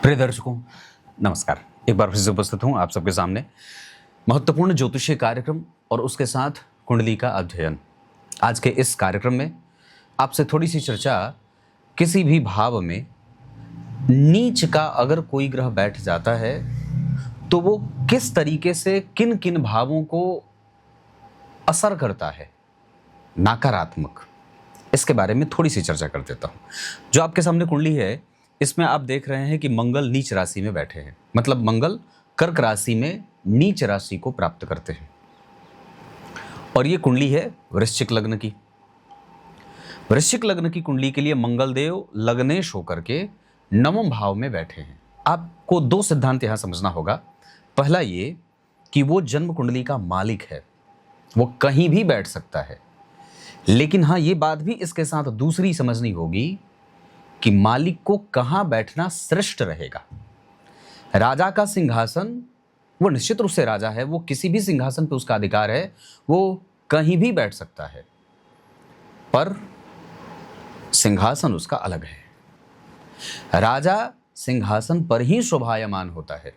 प्रिय दर्शकों, नमस्कार। एक बार फिर से उपस्थित हूँ आप सबके सामने महत्वपूर्ण ज्योतिषीय कार्यक्रम और उसके साथ कुंडली का अध्ययन। आज के इस कार्यक्रम में आपसे थोड़ी सी चर्चा, किसी भी भाव में नीच का अगर कोई ग्रह बैठ जाता है तो वो किस तरीके से किन किन भावों को असर करता है, नकारात्मक, इसके बारे में थोड़ी सी चर्चा कर देता हूँ। जो आपके सामने कुंडली है, इसमें आप देख रहे हैं कि मंगल नीच राशि में बैठे हैं, मतलब मंगल कर्क राशि में नीच राशि को प्राप्त करते हैं। और ये कुंडली है वृश्चिक लग्न की। वृश्चिक लग्न की कुंडली के लिए मंगल देव लग्नेश होकर के नवम भाव में बैठे हैं। आपको दो सिद्धांत यहां समझना होगा। पहला ये कि वो जन्म कुंडली का मालिक है, वो कहीं भी बैठ सकता है। लेकिन हाँ, ये बात भी इसके साथ दूसरी समझनी होगी कि मालिक को कहां बैठना श्रेष्ठ रहेगा। राजा का सिंहासन, वो निश्चित रूप से राजा है, वो किसी भी सिंहासन पे उसका अधिकार है, वो कहीं भी बैठ सकता है, पर सिंहासन उसका अलग है। राजा सिंहासन पर ही शोभायमान होता है।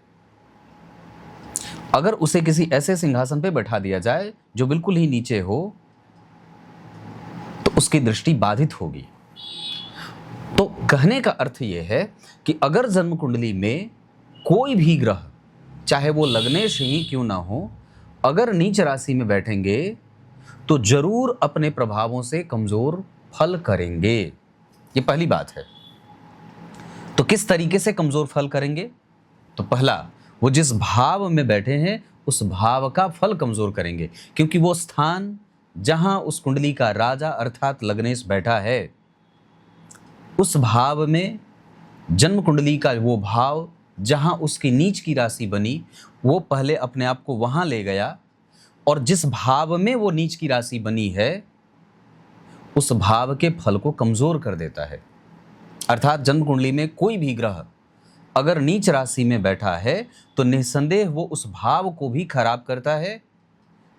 अगर उसे किसी ऐसे सिंहासन पे बैठा दिया जाए जो बिल्कुल ही नीचे हो, तो उसकी दृष्टि बाधित होगी। तो कहने का अर्थ यह है कि अगर जन्म कुंडली में कोई भी ग्रह, चाहे वो लग्नेश ही क्यों ना हो, अगर नीच राशि में बैठेंगे तो जरूर अपने प्रभावों से कमजोर फल करेंगे। ये पहली बात है। तो किस तरीके से कमजोर फल करेंगे? तो पहला, वो जिस भाव में बैठे हैं उस भाव का फल कमजोर करेंगे, क्योंकि वो स्थान जहां उस कुंडली का राजा अर्थात लग्नेश बैठा है, उस भाव में जन्म कुंडली का वो भाव जहां उसकी नीच की राशि बनी, वो पहले अपने आप को वहां ले गया, और जिस भाव में वो नीच की राशि बनी है उस भाव के फल को कमजोर कर देता है। अर्थात जन्म कुंडली में कोई भी ग्रह अगर नीच राशि में बैठा है तो निस्संदेह वो उस भाव को भी खराब करता है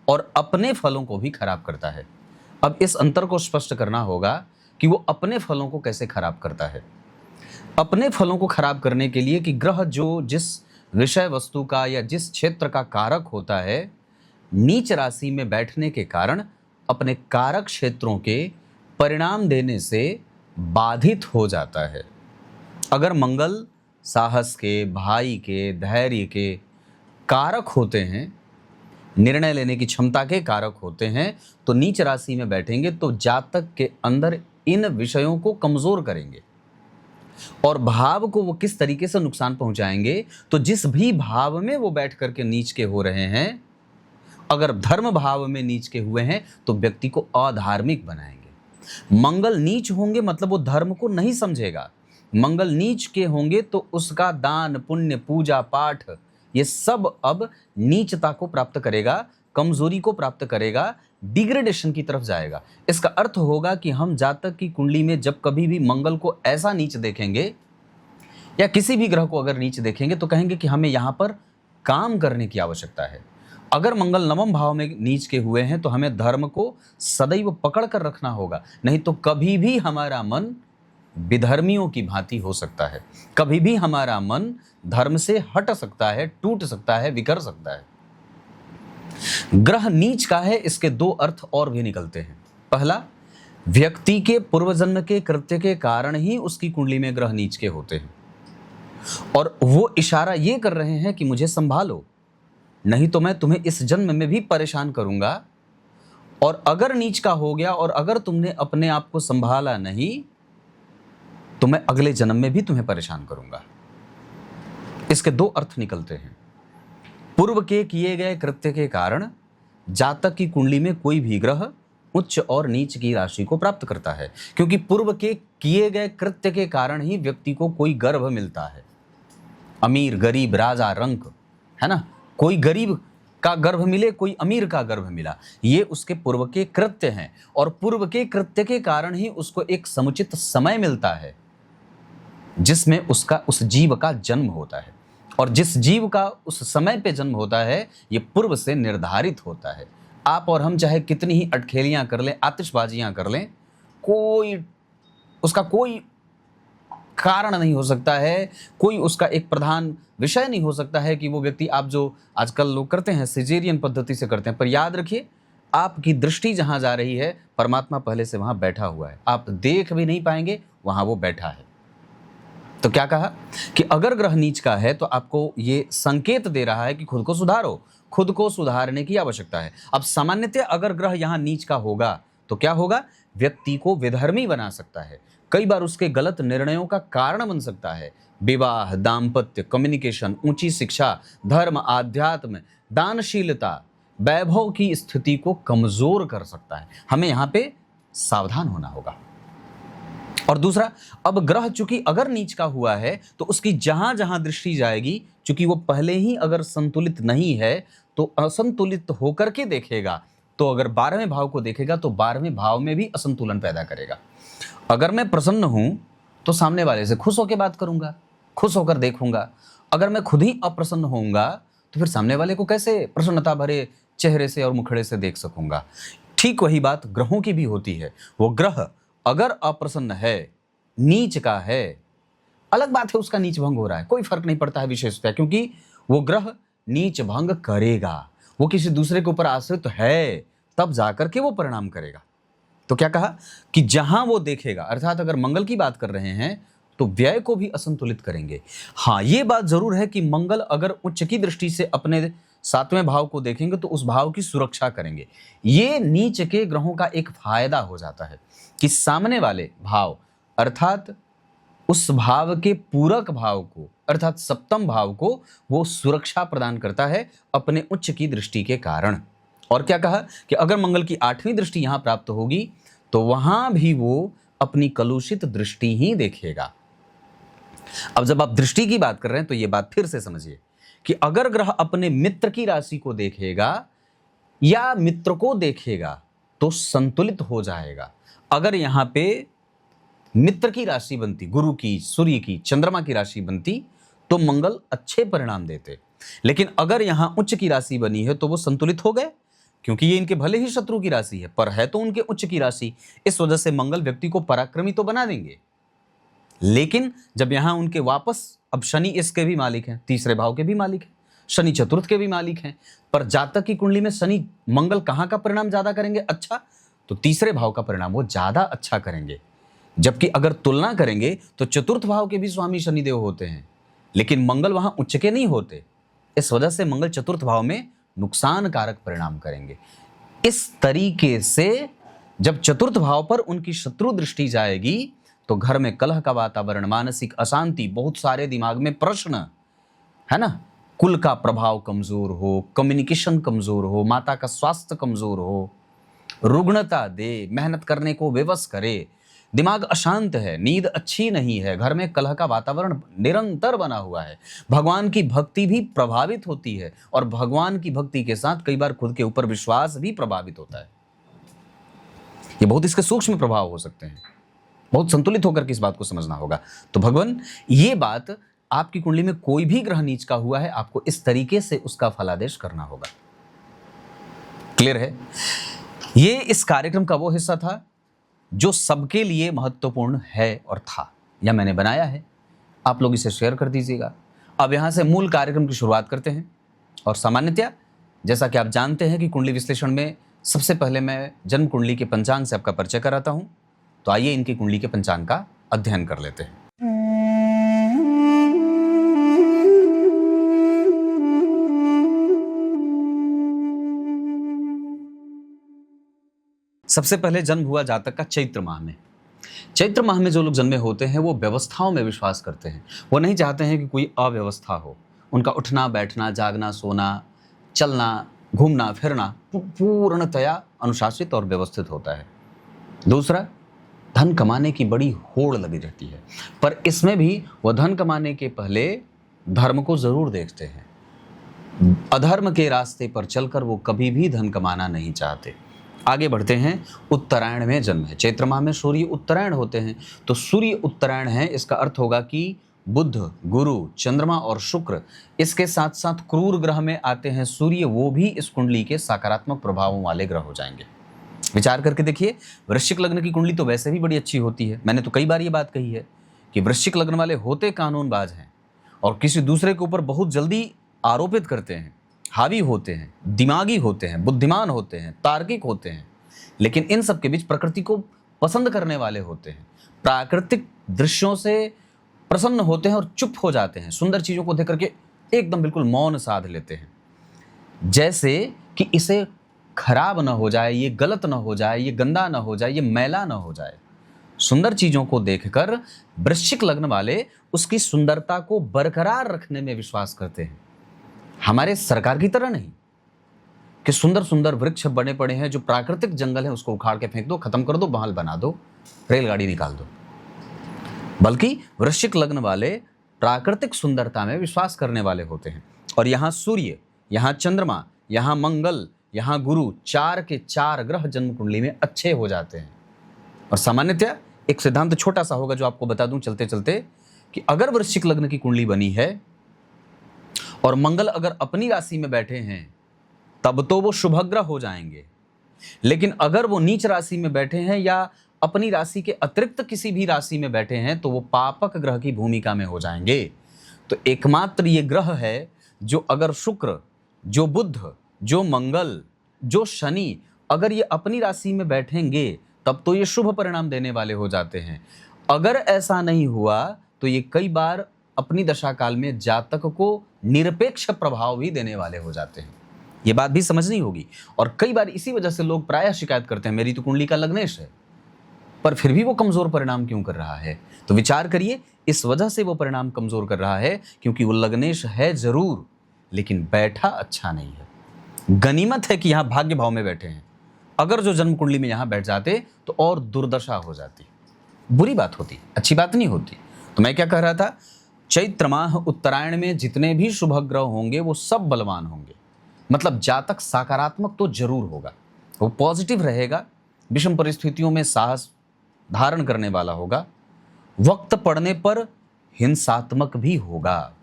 और अपने फलों को भी खराब करता है। अब इस अंतर को स्पष्ट करना होगा कि वो अपने फलों को कैसे खराब करता है। अपने फलों को खराब करने के लिए कि ग्रह जो जिस विषय वस्तु का या जिस क्षेत्र का कारक होता है, नीच राशि में बैठने के कारण अपने कारक क्षेत्रों के परिणाम देने से बाधित हो जाता है। अगर मंगल साहस के, भाई के, धैर्य के कारक होते हैं, निर्णय लेने की क्षमता के कारक होते हैं, तो नीच राशि में बैठेंगे तो जातक के अंदर इन विषयों को कमजोर करेंगे। और भाव को वो किस तरीके से नुकसान पहुंचाएंगे? तो जिस भी भाव में वो बैठ करके नीच के हो रहे हैं, अगर धर्म भाव में नीच के हुए हैं तो व्यक्ति को अधार्मिक बनाएंगे। मंगल नीच होंगे मतलब वो धर्म को नहीं समझेगा। मंगल नीच के होंगे तो उसका दान पुण्य, पूजा पाठ, ये सब अब नीचता को प्राप्त करेगा, कमजोरी को प्राप्त करेगा, डिग्रेडेशन की तरफ जाएगा। इसका अर्थ होगा कि हम जातक की कुंडली में जब कभी भी मंगल को ऐसा नीच देखेंगे या किसी भी ग्रह को अगर नीच देखेंगे तो कहेंगे कि हमें यहाँ पर काम करने की आवश्यकता है। अगर मंगल नवम भाव में नीच के हुए हैं तो हमें धर्म को सदैव पकड़ कर रखना होगा, नहीं तो कभी भी हमारा मन विधर्मियों की भांति हो सकता है, कभी भी हमारा मन धर्म से हट सकता है, टूट सकता है, विकर सकता है। ग्रह नीच का है, इसके दो अर्थ और भी निकलते हैं। पहला, व्यक्ति के पूर्व जन्म के कृत्य के कारण ही उसकी कुंडली में ग्रह नीच के होते हैं, और वो इशारा ये कर रहे हैं कि मुझे संभालो, नहीं तो मैं तुम्हें इस जन्म में भी परेशान करूंगा, और अगर नीच का हो गया और अगर तुमने अपने आप को संभाला नहीं तो मैं अगले जन्म में भी तुम्हें परेशान करूंगा। इसके दो अर्थ निकलते हैं। पूर्व के किए गए कृत्य के कारण जातक की कुंडली में कोई भी ग्रह उच्च और नीच की राशि को प्राप्त करता है, क्योंकि पूर्व के किए गए कृत्य के कारण ही व्यक्ति को कोई गर्भ मिलता है। अमीर, गरीब, राजा, रंक, है ना, कोई गरीब का गर्भ मिले, कोई अमीर का गर्भ मिला, ये उसके पूर्व के कृत्य हैं, और पूर्व के कृत्य के कारण ही उसको एक समुचित समय मिलता है जिसमें उसका उस जीव का जन्म होता है। और जिस जीव का उस समय पे जन्म होता है ये पूर्व से निर्धारित होता है। आप और हम चाहे कितनी ही अटखेलियां कर लें, आतिशबाजियां कर लें, उसका कोई कारण नहीं हो सकता है, कोई उसका एक प्रधान विषय नहीं हो सकता है कि वो व्यक्ति, आप जो आजकल लोग करते हैं सिजेरियन पद्धति से करते हैं, पर याद रखिए आपकी दृष्टि जहां जा रही है परमात्मा पहले से वहां बैठा हुआ है, आप देख भी नहीं पाएंगे, वहां वो बैठा है। तो क्या कहा कि अगर ग्रह नीच का है तो आपको ये संकेत दे रहा है कि खुद को सुधारो, खुद को सुधारने की आवश्यकता है। अब सामान्यतः अगर ग्रह यहां नीच का होगा तो क्या होगा, व्यक्ति को विधर्मी बना सकता है, कई बार उसके गलत निर्णयों का कारण बन सकता है। विवाह, दाम्पत्य, कम्युनिकेशन, ऊंची शिक्षा, धर्म, आध्यात्म, दानशीलता, वैभव की स्थिति को कमजोर कर सकता है। हमें यहां पे सावधान होना होगा। और दूसरा, अब ग्रह चूंकि अगर नीच का हुआ है तो उसकी जहां जहां दृष्टि जाएगी, चूंकि वो पहले ही अगर संतुलित नहीं है तो असंतुलित होकर के देखेगा, तो अगर 12वें भाव को देखेगा तो 12वें भाव में भी असंतुलन पैदा करेगा। अगर मैं प्रसन्न हूं तो सामने वाले से खुश होकर बात करूंगा, खुश होकर देखूंगा। अगर मैं खुद ही अप्रसन्न होऊंगा तो फिर सामने वाले को कैसे प्रसन्नता भरे चेहरे से और मुखड़े से देख सकूंगा। ठीक वही बात ग्रहों की भी होती है। वो ग्रह अगर अप्रसन्न है, नीच का है, अलग बात है उसका नीच भंग हो रहा है, कोई फर्क नहीं पड़ता है विशेषता, क्योंकि वो ग्रह नीच भंग करेगा, वो किसी दूसरे के ऊपर आश्रित है, तब जाकर के वो परिणाम करेगा। तो क्या कहा कि जहां वो देखेगा, अर्थात अगर मंगल की बात कर रहे हैं तो व्यय को भी असंतुलित करेंगे। हाँ, ये बात जरूर है कि मंगल अगर उच्च की दृष्टि से अपने 7वें भाव को देखेंगे तो उस भाव की सुरक्षा करेंगे। ये नीच के ग्रहों का एक फायदा हो जाता है कि सामने वाले भाव अर्थात उस भाव के पूरक भाव को, अर्थात सप्तम भाव को वो सुरक्षा प्रदान करता है अपने उच्च की दृष्टि के कारण। और क्या कहा कि अगर मंगल की 8वीं दृष्टि यहां प्राप्त होगी तो वहां भी वो अपनी कलुषित दृष्टि ही देखेगा। अब जब आप दृष्टि की बात कर रहे हैं तो ये बात फिर से समझिए कि अगर ग्रह अपने मित्र की राशि को देखेगा या मित्र को देखेगा तो संतुलित हो जाएगा। अगर यहां पे मित्र की राशि बनती, गुरु की, सूर्य की, चंद्रमा की राशि बनती तो मंगल अच्छे परिणाम देते, लेकिन अगर यहां उच्च की राशि बनी है तो वो संतुलित हो गए, क्योंकि ये इनके भले ही शत्रु की राशि है पर है तो उनके उच्च की राशि। इस वजह से मंगल व्यक्ति को पराक्रमी तो बना देंगे, लेकिन जब यहां उनके वापस, अब शनि इसके भी मालिक हैं, तीसरे भाव के भी मालिक हैं, शनि चतुर्थ के भी मालिक हैं, पर जातक की कुंडली में शनि मंगल कहां का परिणाम ज्यादा करेंगे अच्छा, तो तीसरे भाव का परिणाम वो ज्यादा अच्छा करेंगे। जबकि अगर तुलना करेंगे तो चतुर्थ भाव के भी स्वामी शनिदेव होते हैं, लेकिन मंगल वहां उच्च के नहीं होते। इस वजह से मंगल चतुर्थ भाव में नुकसान कारक परिणाम करेंगे। इस तरीके से जब चतुर्थ भाव पर उनकी शत्रु दृष्टि जाएगी तो घर में कलह का वातावरण, मानसिक अशांति, बहुत सारे दिमाग में प्रश्न, है ना, कुल का प्रभाव कमजोर हो, कम्युनिकेशन कमजोर हो, माता का स्वास्थ्य कमजोर हो, रुग्णता दे, मेहनत करने को विवश करे, दिमाग अशांत है, नींद अच्छी नहीं है, घर में कलह का वातावरण निरंतर बना हुआ है, भगवान की भक्ति भी प्रभावित होती है और भगवान की भक्ति के साथ कई बार खुद के ऊपर विश्वास भी प्रभावित होता है। ये बहुत इसके सूक्ष्म प्रभाव हो सकते हैं, बहुत संतुलित होकर के इस बात को समझना होगा। तो भगवान, ये बात आपकी कुंडली में कोई भी ग्रह नीच का हुआ है, आपको इस तरीके से उसका फलादेश करना होगा। क्लियर है? ये इस कार्यक्रम का वो हिस्सा था जो सबके लिए महत्वपूर्ण है और था, या मैंने बनाया है, आप लोग इसे शेयर कर दीजिएगा। अब यहां से मूल कार्यक्रम की शुरुआत करते हैं। और सामान्यतया जैसा कि आप जानते हैं कि कुंडली विश्लेषण में सबसे पहले मैं जन्म कुंडली के पंचांग से आपका परिचय कराता हूं, तो आइए इनकी कुंडली के पंचांग का अध्ययन कर लेते हैं। सबसे पहले जन्म हुआ जातक का चैत्र माह में। चैत्र माह में जो लोग जन्मे होते हैं वो व्यवस्थाओं में विश्वास करते हैं, वो नहीं चाहते हैं कि कोई अव्यवस्था हो। उनका उठना, बैठना, जागना, सोना, चलना, घूमना फिरना पूर्णतया अनुशासित और व्यवस्थित होता है। दूसरा, धन कमाने की बड़ी होड़ लगी रहती है, पर इसमें भी वह धन कमाने के पहले धर्म को जरूर देखते हैं। अधर्म के रास्ते पर चलकर वो कभी भी धन कमाना नहीं चाहते। आगे बढ़ते हैं। उत्तरायण में जन्म है, चैत्र माह में सूर्य उत्तरायण होते हैं, तो सूर्य उत्तरायण है, इसका अर्थ होगा कि बुध, गुरु, चंद्रमा और शुक्र, इसके साथ साथ क्रूर ग्रह में आते हैं सूर्य, वो भी इस कुंडली के सकारात्मक प्रभावों वाले ग्रह हो जाएंगे। विचार करके देखिए, वृश्चिक लग्न की कुंडली तो वैसे भी बड़ी अच्छी होती है, मैंने तो कई बार ये बात कही है कि वृश्चिक लग्न वाले होते कानूनबाज हैं और किसी दूसरे के ऊपर बहुत जल्दी आरोपित करते हैं, हावी होते हैं, दिमागी होते हैं, बुद्धिमान होते हैं, तार्किक होते हैं, लेकिन इन सब के बीच प्रकृति को पसंद करने वाले होते हैं, प्राकृतिक दृश्यों से प्रसन्न होते हैं और चुप हो जाते हैं, सुंदर चीज़ों को देख करके एकदम बिल्कुल मौन साध लेते हैं, जैसे कि इसे खराब ना हो जाए, ये गलत ना हो जाए, ये गंदा ना हो जाए, ये मैला ना हो जाए। सुंदर चीज़ों को देखकर वृश्चिक लग्न वाले उसकी सुंदरता को बरकरार रखने में विश्वास करते हैं। हमारे सरकार की तरह नहीं कि सुंदर सुंदर वृक्ष बने पड़े हैं, जो प्राकृतिक जंगल है उसको उखाड़ के फेंक दो, खत्म कर दो, महल बना दो, रेलगाड़ी निकाल दो। बल्कि वृश्चिक लग्न वाले प्राकृतिक सुंदरता में विश्वास करने वाले होते हैं। और यहाँ सूर्य, यहाँ चंद्रमा, यहाँ मंगल, यहाँ गुरु, 4 के 4 ग्रह जन्म कुंडली में अच्छे हो जाते हैं। और सामान्यतः एक सिद्धांत छोटा सा होगा जो आपको बता दूं चलते चलते, कि अगर वृश्चिक लग्न की कुंडली बनी है और मंगल अगर अपनी राशि में बैठे हैं तब तो वो शुभग्रह हो जाएंगे, लेकिन अगर वो नीच राशि में बैठे हैं या अपनी राशि के अतिरिक्त किसी भी राशि में बैठे हैं तो वो पापक ग्रह की भूमिका में हो जाएंगे। तो एकमात्र ये ग्रह है जो अगर शुक्र, जो बुध, जो मंगल, जो शनि अगर ये अपनी राशि में बैठेंगे तब तो ये शुभ परिणाम देने वाले हो जाते हैं। अगर ऐसा नहीं हुआ तो ये कई बार अपनी दशा काल में जातक को निरपेक्ष प्रभाव भी देने वाले हो जाते हैं। ये बात भी समझनी होगी। और कई बार इसी वजह से लोग प्रायः शिकायत करते हैं, मेरी तो कुंडली का लग्नेश है पर फिर भी वो कमजोर परिणाम क्यों कर रहा है। तो विचार करिए, इस वजह से वो परिणाम कमजोर कर रहा है क्योंकि वो लग्नेश है जरूर लेकिन बैठा अच्छा नहीं है। गनीमत है कि यहाँ भाग्य भाव में बैठे हैं, अगर जो जन्म कुंडली में यहाँ बैठ जाते तो और दुर्दशा हो जाती, बुरी बात होती, अच्छी बात नहीं होती। तो मैं क्या कह रहा था, चैत्र माह उत्तरायण में जितने भी शुभ ग्रह होंगे वो सब बलवान होंगे। मतलब जातक सकारात्मक तो जरूर होगा, वो पॉजिटिव रहेगा, विषम परिस्थितियों में साहस धारण करने वाला होगा, वक्त पड़ने पर हिंसात्मक भी होगा,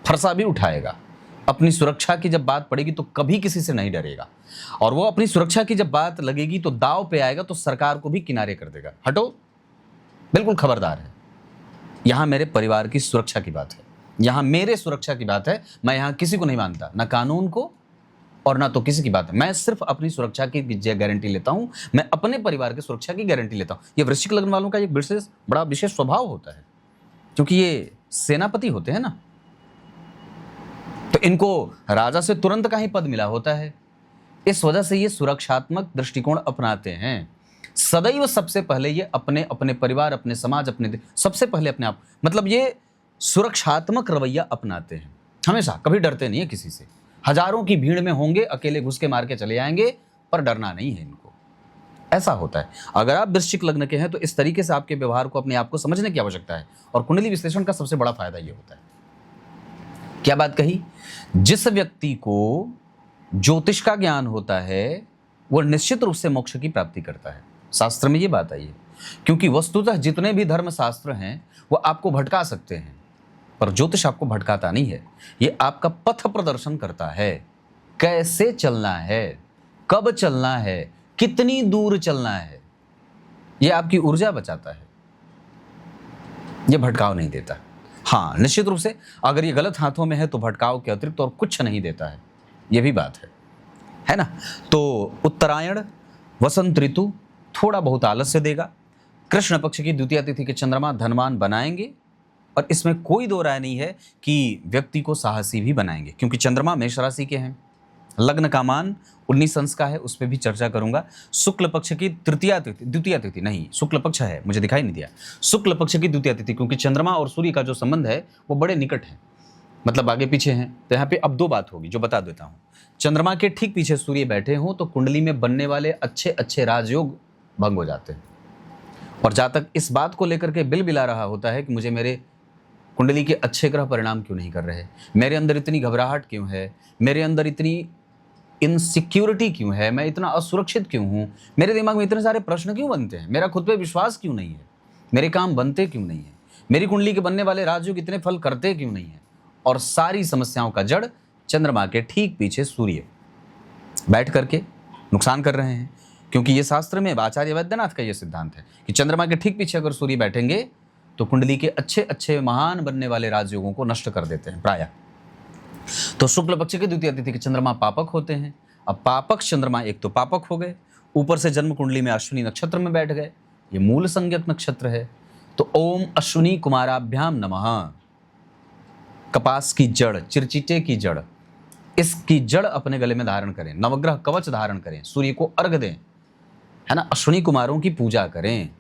फरसा भी उठाएगा, अपनी सुरक्षा की जब बात पड़ेगी तो कभी किसी से नहीं डरेगा, और वो अपनी सुरक्षा की जब बात लगेगी तो दाव पे आएगा तो सरकार को भी किनारे कर देगा, हटो बिल्कुल खबरदार है। यहां मेरे परिवार की सुरक्षा की बात है, यहां मेरे सुरक्षा की बात है। मैं यहां किसी को नहीं मानता, ना कानून को और ना तो किसी की बात है। मैं सिर्फ अपनी सुरक्षा की गारंटी लेता हूं, मैं अपने परिवार की सुरक्षा की गारंटी लेता हूं। ये वृश्चिक लग्न वालों का एक बड़ा विशेष स्वभाव होता है, क्योंकि ये सेनापति होते हैं ना, तो इनको राजा से तुरंत का ही पद मिला होता है। इस वजह से ये सुरक्षात्मक दृष्टिकोण अपनाते हैं। सदैव सबसे पहले ये अपने अपने परिवार, अपने समाज, सबसे पहले अपने आप, मतलब ये सुरक्षात्मक रवैया अपनाते हैं हमेशा, कभी डरते नहीं है किसी से। हजारों की भीड़ में होंगे, अकेले घुस के मार के चले जाएंगे, पर डरना नहीं है इनको। ऐसा होता है। अगर आप वृश्चिक लग्न के हैं तो इस तरीके से आपके व्यवहार को, अपने आप को समझने की आवश्यकता है। और कुंडली विश्लेषण का सबसे बड़ा फायदा ये होता है, क्या बात कही, जिस व्यक्ति को ज्योतिष का ज्ञान होता है वो निश्चित रूप से मोक्ष की प्राप्ति करता है। शास्त्र में ये बात आई है, क्योंकि वस्तुतः जितने भी धर्म शास्त्र हैं वो आपको भटका सकते हैं, पर ज्योतिष आपको भटकाता नहीं है। ये आपका पथ प्रदर्शन करता है, कैसे चलना है, कब चलना है, कितनी दूर चलना है। ये आपकी ऊर्जा बचाता है, ये भटकाव नहीं देता। हाँ, निश्चित रूप से अगर ये गलत हाथों में है तो भटकाव के अतिरिक्त और कुछ नहीं देता है, ये भी बात है ना। तो उत्तरायण, वसंत ऋतु थोड़ा बहुत आलस्य देगा। कृष्ण पक्ष की द्वितीय तिथि के चंद्रमा धनवान बनाएंगे, और इसमें कोई दो राय नहीं है कि व्यक्ति को साहसी भी बनाएंगे, क्योंकि चंद्रमा मेष राशि के हैं। लग्न का मान 19 अंश का है, उस पर भी चर्चा करूंगा। शुक्ल पक्ष की द्वितीय तिथि नहीं, शुक्ल पक्ष है, मुझे दिखाई नहीं दिया। शुक्ल पक्ष की द्वितीय तिथि, क्योंकि चंद्रमा और सूर्य का जो संबंध है वो बड़े निकट है, मतलब आगे पीछे हैं। तो यहाँ पे अब दो बात होगी जो बता देता हूँ। चंद्रमा के ठीक पीछे सूर्य बैठे हों तो कुंडली में बनने वाले अच्छे अच्छे राजयोग भंग हो जाते हैं, और जातक इस बात को लेकर के बिलबिला रहा होता है कि मुझे मेरे कुंडली के अच्छे ग्रह परिणाम क्यों नहीं कर रहे, मेरे अंदर इतनी घबराहट क्यों है, मेरे अंदर इतनी इनसिक्योरिटी क्यों है, मैं इतना असुरक्षित क्यों हूँ, मेरे दिमाग में इतने सारे प्रश्न क्यों बनते हैं, मेरा खुद पे विश्वास क्यों नहीं है, मेरे काम बनते क्यों नहीं है, मेरी कुंडली के बनने वाले राजयोग इतने फल करते क्यों नहीं है। और सारी समस्याओं का जड़ चंद्रमा के ठीक पीछे सूर्य बैठ करके नुकसान कर रहे हैं, क्योंकि ये शास्त्र में आचार्य वैद्यनाथ का ये सिद्धांत है कि चंद्रमा के ठीक पीछे अगर सूर्य बैठेंगे तो कुंडली के अच्छे अच्छे महान बनने वाले राजयोगों को नष्ट कर देते हैं प्रायः। तो शुक्ल पक्ष के द्वितीय तिथि के चंद्रमा पापक होते हैं। अब पापक चंद्रमा एक तो पापक हो गए, ऊपर से जन्म कुंडली में अश्विनी नक्षत्र में बैठ गए, ये मूल संज्ञक नक्षत्र है। तो ओम अश्विनी कुमाराभ्याम नमः। कपास की जड़, चिरचिटे की जड़, इसकी जड़ अपने गले में धारण करें, नवग्रह कवच धारण करें, सूर्य को अर्घ दें, है ना, अश्विनी कुमारों की पूजा करें।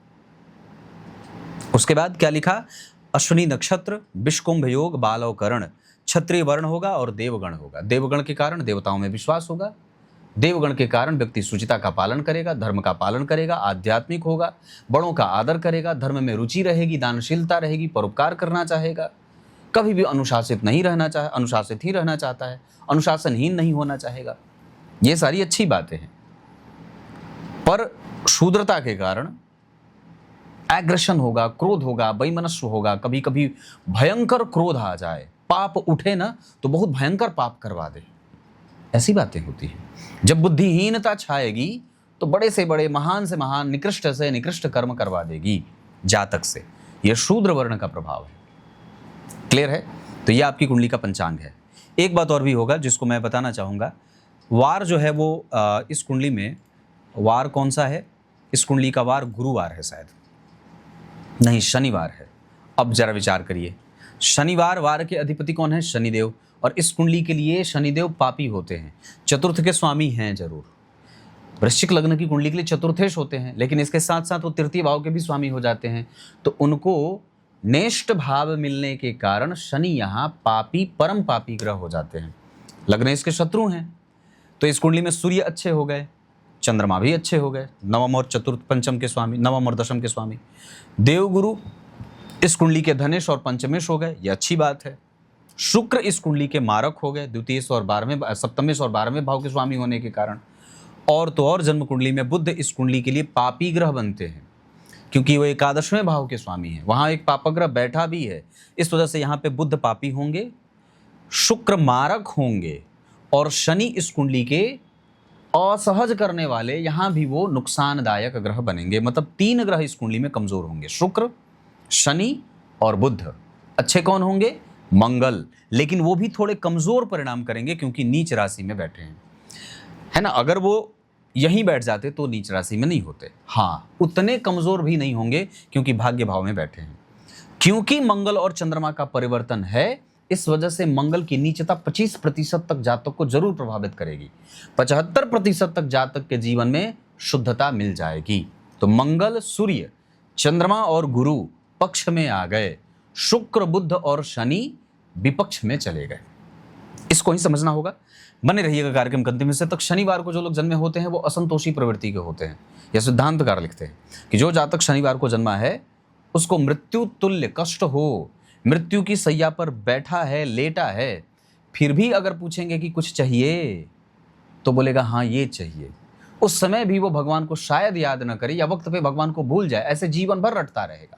उसके बाद क्या लिखा, अश्विनी नक्षत्र, विषकुंभ योग, बालव करण, क्षत्रिय वर्ण होगा और देवगण होगा। देवगण के कारण देवताओं में विश्वास होगा, देवगण के कारण व्यक्ति शुचिता का पालन करेगा, धर्म का पालन करेगा, आध्यात्मिक होगा, बड़ों का आदर करेगा, धर्म में रुचि रहेगी, दानशीलता रहेगी, परोपकार करना चाहेगा, कभी भी अनुशासित नहीं रहना चाहे, अनुशासित ही रहना चाहता है, अनुशासनहीन नहीं होना चाहेगा। ये सारी अच्छी बातें हैं। पर शूद्रता के कारण एग्रेशन होगा, क्रोध होगा, वैमनस्य होगा, कभी कभी भयंकर क्रोध आ जाए, पाप उठे ना तो बहुत भयंकर पाप करवा दे, ऐसी बातें होती हैं। जब बुद्धिहीनता छाएगी तो बड़े से बड़े, महान से महान, निकृष्ट से निकृष्ट कर्म करवा देगी जातक से। यह शूद्र वर्ण का प्रभाव है। क्लियर है? तो यह आपकी कुंडली का पंचांग है। एक बात और भी होगा जिसको मैं बताना चाहूँगा, वार जो है वो इस कुंडली में वार कौन सा है? इस कुंडली का वार गुरुवार है शायद, नहीं शनिवार है। अब जरा विचार करिए, शनिवार, वार के अधिपति कौन है? शनिदेव। और इस कुंडली के लिए शनिदेव पापी होते हैं, चतुर्थ के स्वामी हैं जरूर। वृश्चिक लग्न की कुंडली के लिए चतुर्थेश होते हैं, लेकिन इसके साथ साथ वो तृतीय भाव के भी स्वामी हो जाते हैं। तो उनको नेष्ट भाव मिलने के कारण शनि यहाँ पापी, परम पापी ग्रह हो जाते हैं। लग्न इसके शत्रु हैं। तो इस कुंडली में सूर्य अच्छे हो गए, चंद्रमा भी अच्छे हो गए, नवम और चतुर्थ पंचम के स्वामी, नवम और दशम के स्वामी। देवगुरु इस कुंडली के धनेश और पंचमेश हो गए, ये अच्छी बात है। शुक्र इस कुंडली के मारक हो गए, द्वितीयेश और 12वें, सप्तमेश और 12वें भाव के स्वामी होने के कारण। और तो और जन्म कुंडली में बुध इस कुंडली के लिए पापी ग्रह बनते हैं, क्योंकि वो 11वें भाव के स्वामी हैं, वहाँ एक पापग्रह बैठा भी है। इस वजह से यहाँ पे बुध पापी होंगे, शुक्र मारक होंगे, और शनि इस कुंडली के असहज करने वाले, यहाँ भी वो नुकसानदायक ग्रह बनेंगे। मतलब 3 ग्रह इस कुंडली में कमजोर होंगे, शुक्र, शनि और बुध। अच्छे कौन होंगे? मंगल, लेकिन वो भी थोड़े कमजोर परिणाम करेंगे क्योंकि नीच राशि में बैठे हैं, है ना। अगर वो यहीं बैठ जाते तो नीच राशि में नहीं होते। हाँ, उतने कमजोर भी नहीं होंगे क्योंकि भाग्य भाव में बैठे हैं। क्योंकि मंगल और चंद्रमा का परिवर्तन है, इस वजह से मंगल की नीचता 25% तक जातक को जरूर प्रभावित करेगी। 75% तक जातक के जीवन में शुद्धता मिल जाएगी। तो मंगल, सूर्य, चंद्रमा और गुरु पक्ष में आ गए, शुक्र, बुध और शनि विपक्ष में चले गए। इसको ही समझना होगा। बने रहिएगा कार्यक्रम के अंतिम हिस्से तक। शनिवार को जो लोग जन्मे होते हैं वो असंतोषी प्रवृत्ति के होते हैं। यह सिद्धांतकार लिखते हैं कि जो जातक शनिवार को जन्मा है उसको मृत्यु तुल्य कष्ट हो, मृत्यु की सैया पर बैठा है, लेटा है, फिर भी अगर पूछेंगे कि कुछ चाहिए तो बोलेगा हाँ ये चाहिए। उस समय भी वो भगवान को शायद याद न करे या वक्त पे भगवान को भूल जाए, ऐसे जीवन भर रटता रहेगा,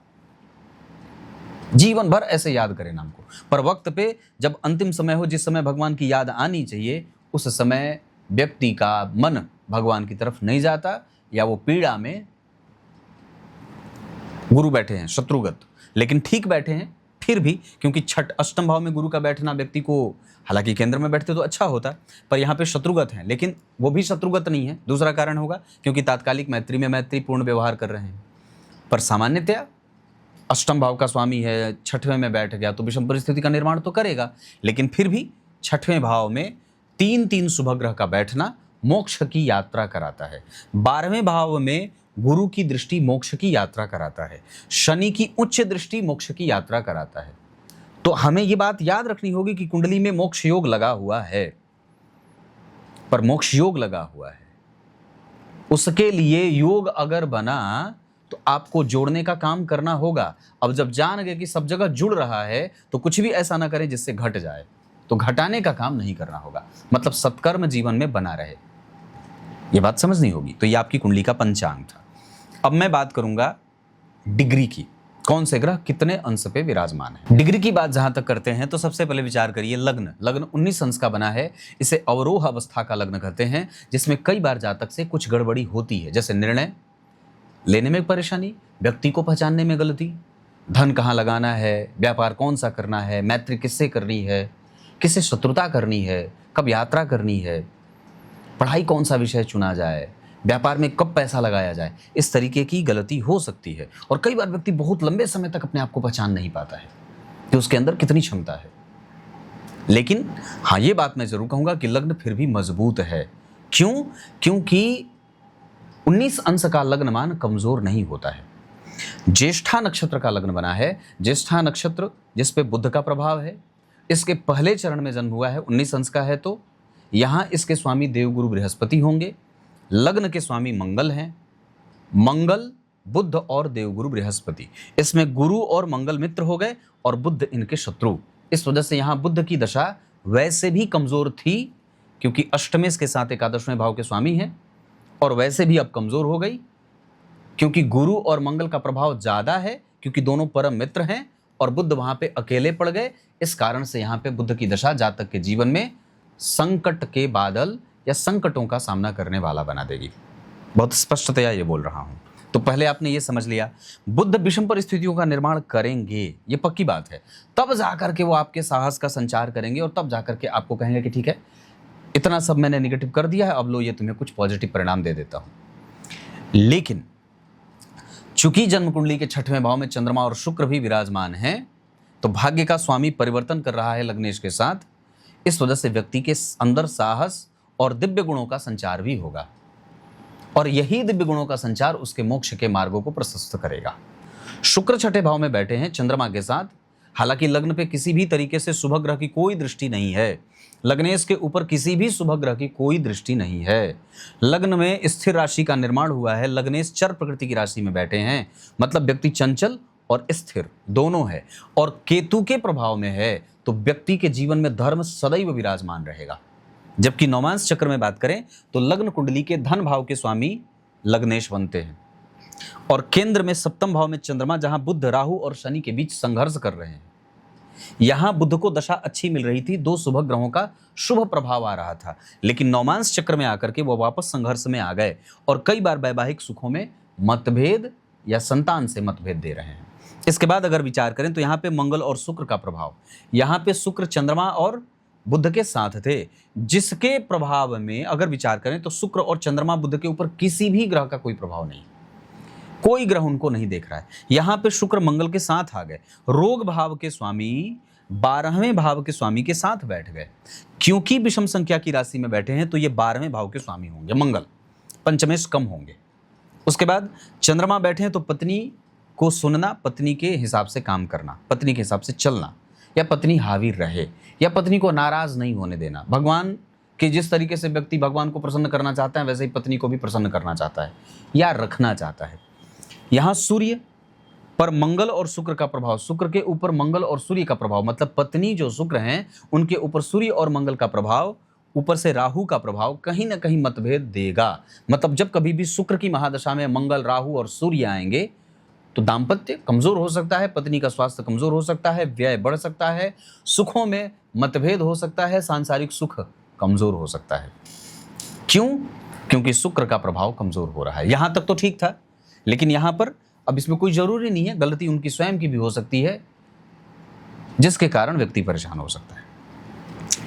जीवन भर ऐसे याद करे नाम को। पर वक्त पे जब अंतिम समय हो, जिस समय भगवान की याद आनी चाहिए, उस समय व्यक्ति का मन भगवान की तरफ नहीं जाता, या वो पीड़ा में, गुरु बैठे हैं शत्रुगत, लेकिन ठीक बैठे हैं फिर भी, क्योंकि छठ अष्टम भाव में गुरु का बैठना व्यक्ति को, हालांकि केंद्र में बैठते तो अच्छा होता, पर यहाँ पे शत्रुगत हैं, लेकिन वो भी शत्रुगत नहीं है। दूसरा कारण होगा क्योंकि तात्कालिक मैत्री में मैत्रीपूर्ण व्यवहार कर रहे हैं। पर सामान्यतया अष्टम भाव का स्वामी है, 6वें में बैठ गया तो विषम परिस्थिति का निर्माण तो करेगा, लेकिन फिर भी 6वें भाव में 3 शुभ ग्रह का बैठना मोक्ष की यात्रा कराता है। 12वें भाव में गुरु की दृष्टि मोक्ष की यात्रा कराता है, शनि की उच्च दृष्टि मोक्ष की यात्रा कराता है। तो हमें ये बात याद रखनी होगी कि कुंडली में मोक्ष योग लगा हुआ है, पर मोक्ष योग लगा हुआ है, उसके लिए योग अगर बना तो आपको जोड़ने का काम करना होगा। अब जब जान गए कि सब जगह जुड़ रहा है तो कुछ भी ऐसा ना करें जिससे घट जाए, तो घटाने का काम नहीं करना होगा, मतलब सत्कर्म जीवन में बना रहे, ये बात समझनी होगी। तो ये आपकी कुंडली का पंचांग था। अब मैं बात करूंगा डिग्री की, कौन से ग्रह कितने अंश पे विराजमान है। डिग्री की बात जहां तक करते हैं तो सबसे पहले विचार करिए लग्न। लग्न 19 अंश का बना है, इसे अवरोह अवस्था का लग्न कहते हैं, जिसमें कई बार जातक से कुछ गड़बड़ी होती है, जैसे निर्णय लेने में परेशानी, व्यक्ति को पहचानने में गलती, धन कहाँ लगाना है, व्यापार कौन सा करना है, मैत्री किससे करनी है, किससे शत्रुता करनी है, कब यात्रा करनी है, पढ़ाई कौन सा विषय चुना जाए, व्यापार में कब पैसा लगाया जाए, इस तरीके की गलती हो सकती है। और कई बार व्यक्ति बहुत लंबे समय तक अपने आप को पहचान नहीं पाता है कि उसके अंदर कितनी क्षमता है। लेकिन हाँ, ये बात मैं जरूर कहूंगा कि लग्न फिर भी मजबूत है। क्यों? क्योंकि 19 अंश का लग्नमान कमजोर नहीं होता है। ज्येष्ठा नक्षत्र का लग्न बना है। ज्येष्ठा नक्षत्र जिस पे बुध का प्रभाव है, इसके पहले चरण में जन्म हुआ है, 19 अंश का है, तो यहां इसके स्वामी देवगुरु बृहस्पति होंगे। लग्न के स्वामी मंगल हैं। मंगल, बुध और देवगुरु बृहस्पति, इसमें गुरु और मंगल मित्र हो गए और बुध इनके शत्रु। इस वजह से यहां बुध की दशा वैसे भी कमजोर थी, क्योंकि अष्टमेश के साथ एकादशवें भाव के स्वामी हैं, और वैसे भी अब कमजोर हो गई, क्योंकि गुरु और मंगल का प्रभाव ज्यादा है, क्योंकि दोनों परम मित्र हैं और बुध वहां पे अकेले पड़ गए। इस कारण से यहां पे बुध की दशा जातक के जीवन में संकट के बादल या संकटों का सामना करने वाला बना देगी। बहुत स्पष्टतया ये बोल रहा हूं। तो पहले आपने ये समझ लिया, बुध विषम परिस्थितियों का निर्माण करेंगे, ये पक्की बात है। तब जाकर के वो आपके साहस का संचार करेंगे और तब जाकर के आपको कहेंगे कि ठीक है, इतना सब मैंने निगेटिव कर दिया है, अब लो ये तुम्हें कुछ पॉजिटिव परिणाम दे देता हूं। लेकिन चूंकि जन्म कुंडली के 6वें भाव में चंद्रमा और शुक्र भी विराजमान हैं, तो भाग्य का स्वामी परिवर्तन कर रहा है लग्नेश के साथ। इस वजह से व्यक्ति के अंदर साहस और दिव्य गुणों का संचार भी होगा, और यही दिव्य गुणों का संचार उसके मोक्ष के मार्गों को प्रशस्त करेगा। शुक्र 6ठे भाव में बैठे हैं चंद्रमा के साथ। हालांकि लग्न पे किसी भी तरीके से शुभ ग्रह की कोई दृष्टि नहीं है, लग्नेश के ऊपर किसी भी शुभ ग्रह की कोई दृष्टि नहीं है। लग्न में स्थिर राशि का निर्माण हुआ है, लग्नेश चर प्रकृति की राशि में बैठे हैं, मतलब व्यक्ति चंचल और स्थिर दोनों है, और केतु के प्रभाव में है, तो व्यक्ति के जीवन में धर्म सदैव विराजमान रहेगा। जबकि नौमांश चक्र में बात करें तो लग्न कुंडली के धन भाव के स्वामी लग्नेश बनते हैं, और केंद्र में सप्तम भाव में चंद्रमा, जहां बुध राहु और शनि के बीच संघर्ष कर रहे हैं। यहां बुध को दशा अच्छी मिल रही थी, 2 शुभ ग्रहों का शुभ प्रभाव आ रहा था, लेकिन नौमांश चक्र में आकर के वो वापस संघर्ष में आ गए और कई बार वैवाहिक सुखों में मतभेद या संतान से मतभेद दे रहे हैं। इसके बाद अगर विचार करें तो यहाँ पे मंगल और शुक्र का प्रभाव, यहाँ पे शुक्र चंद्रमा और बुध के साथ थे, जिसके प्रभाव में अगर विचार करें तो शुक्र और चंद्रमा बुध के ऊपर किसी भी ग्रह का कोई प्रभाव नहीं, कोई ग्रह उनको नहीं देख रहा है। यहां पे शुक्र मंगल के साथ आ गए, रोग भाव के स्वामी 12वें भाव के स्वामी के साथ बैठ गए। क्योंकि विषम संख्या की राशि में बैठे हैं तो ये 12वें भाव के स्वामी होंगे, मंगल पंचमेश कम होंगे। उसके बाद चंद्रमा बैठे हैं तो पत्नी को सुनना, पत्नी के हिसाब से काम करना, पत्नी के हिसाब से चलना, या पत्नी हावी रहे, या पत्नी को नाराज नहीं होने देना। भगवान कि जिस तरीके से व्यक्ति भगवान को प्रसन्न करना चाहता है, वैसे ही पत्नी को भी प्रसन्न करना चाहता है या रखना चाहता है। यहाँ सूर्य पर मंगल और शुक्र का प्रभाव, शुक्र के ऊपर मंगल और सूर्य का प्रभाव, मतलब पत्नी जो शुक्र हैं उनके ऊपर सूर्य और मंगल का प्रभाव, ऊपर से राहु का प्रभाव कहीं ना कहीं मतभेद देगा। मतलब जब कभी भी शुक्र की महादशा में मंगल, राहु और सूर्य आएंगे तो दाम्पत्य कमजोर हो सकता है, पत्नी का स्वास्थ्य कमजोर हो सकता है, व्यय बढ़ सकता है, सुखों में मतभेद हो सकता है, सांसारिक सुख कमजोर हो सकता है। क्यों? क्योंकि शुक्र का प्रभाव कमजोर हो रहा है। यहां तक तो ठीक था, लेकिन यहां पर अब इसमें कोई जरूरी नहीं है, गलती उनकी स्वयं की भी हो सकती है, जिसके कारण व्यक्ति परेशान हो सकता है।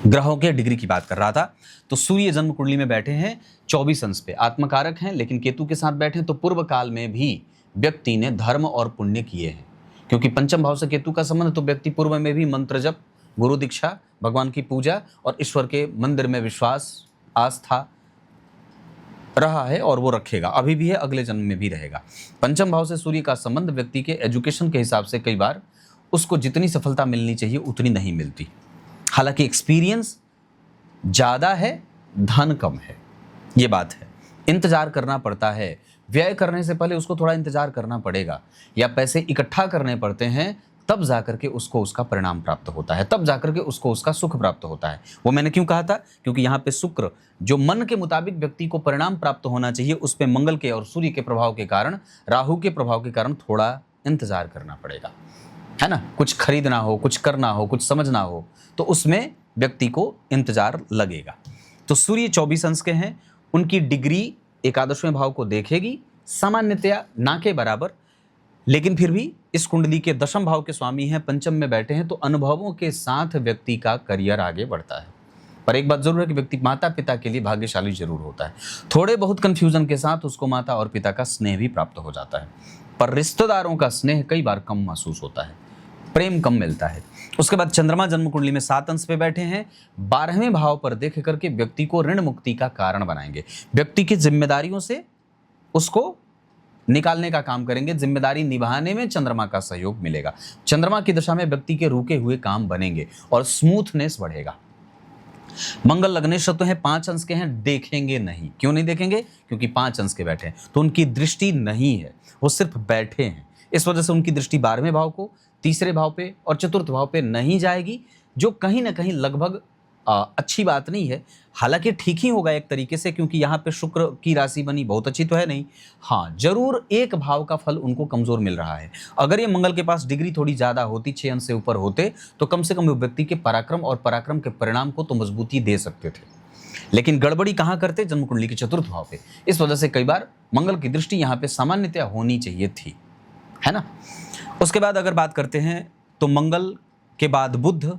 ग्रहों के डिग्री की बात कर रहा था, तो सूर्य जन्म कुंडली में बैठे हैं 24 अंश पे, आत्मकारक हैं, लेकिन केतु के साथ बैठे तो पूर्व काल में भी व्यक्ति ने धर्म और पुण्य किए हैं। क्योंकि पंचम भाव से केतु का संबंध, तो व्यक्ति पूर्व में भी मंत्र जप, गुरु दीक्षा, भगवान की पूजा और ईश्वर के मंदिर में विश्वास, आस्था रहा है और वो रखेगा, अभी भी है, अगले जन्म में भी रहेगा। पंचम भाव से सूर्य का संबंध व्यक्ति के एजुकेशन के हिसाब से कई बार उसको जितनी सफलता मिलनी चाहिए उतनी नहीं मिलती। हालांकि एक्सपीरियंस ज़्यादा है, धन कम है, ये बात है। इंतजार करना पड़ता है, व्यय करने से पहले उसको थोड़ा इंतजार करना पड़ेगा, या पैसे इकट्ठा करने पड़ते हैं, तब जाकर के उसको उसका परिणाम प्राप्त होता है, तब जाकर के उसको उसका सुख प्राप्त होता है। वो मैंने क्यों कहा था? क्योंकि यहाँ पे शुक्र जो मन के मुताबिक व्यक्ति को परिणाम प्राप्त होना चाहिए, उस पे मंगल के और सूर्य के प्रभाव के कारण, राहु के प्रभाव के कारण थोड़ा इंतजार करना पड़ेगा, है ना। कुछ खरीदना हो, कुछ करना हो, कुछ समझना हो, तो उसमें व्यक्ति को इंतजार लगेगा। तो सूर्य 24 अंश के हैं, उनकी डिग्री एकादशवें भाव को देखेगी, सामान्यतया ना के बराबर, लेकिन फिर भी इस कुंडली के दशम भाव के स्वामी हैं, पंचम में बैठे हैं, तो अनुभवों के साथ व्यक्ति का करियर आगे बढ़ता है। पर एक बात जरूर है कि व्यक्ति माता पिता के लिए भाग्यशाली जरूर होता है। थोड़े बहुत कंफ्यूजन के साथ उसको माता और पिता का स्नेह भी प्राप्त हो जाता है, पर रिश्तेदारों का स्नेह कई बार कम महसूस होता है, प्रेम कम मिलता है। उसके बाद चंद्रमा जन्म कुंडली में 7 अंश पे बैठे हैं, 12वें भाव पर देख करके व्यक्ति को ऋण मुक्ति का कारण बनाएंगे। व्यक्ति की जिम्मेदारियों से उसको निकालने का काम करेंगे, जिम्मेदारी निभाने में चंद्रमा का सहयोग मिलेगा। चंद्रमा की दशा में व्यक्ति के रुके हुए काम बनेंगे और स्मूथनेस बढ़ेगा। मंगल लग्नेश तो है, 5 अंश के हैं, देखेंगे नहीं। क्यों नहीं देखेंगे? क्योंकि 5 अंश के बैठे हैं, तो उनकी दृष्टि नहीं है, वो सिर्फ बैठे हैं। इस वजह से उनकी दृष्टि 12वें भाव को, तीसरे भाव पे और चतुर्थ भाव पे नहीं जाएगी, जो कहीं ना कहीं लगभग अच्छी बात नहीं है। हालांकि ठीक ही होगा एक तरीके से, क्योंकि यहाँ पे शुक्र की राशि बनी, बहुत अच्छी तो है नहीं। हाँ, जरूर एक भाव का फल उनको कमजोर मिल रहा है। अगर ये मंगल के पास डिग्री थोड़ी ज्यादा होती, 6 अंश से ऊपर होते, तो कम से कम वो व्यक्ति के पराक्रम और पराक्रम के परिणाम को तो मजबूती दे सकते थे। लेकिन गड़बड़ी कहाँ करते? जन्म कुंडली के चतुर्थ भाव पे। इस वजह से कई बार मंगल की दृष्टि यहाँ पे सामान्यतया होनी चाहिए थी, है ना। उसके बाद अगर बात करते हैं तो मंगल के बाद बुध,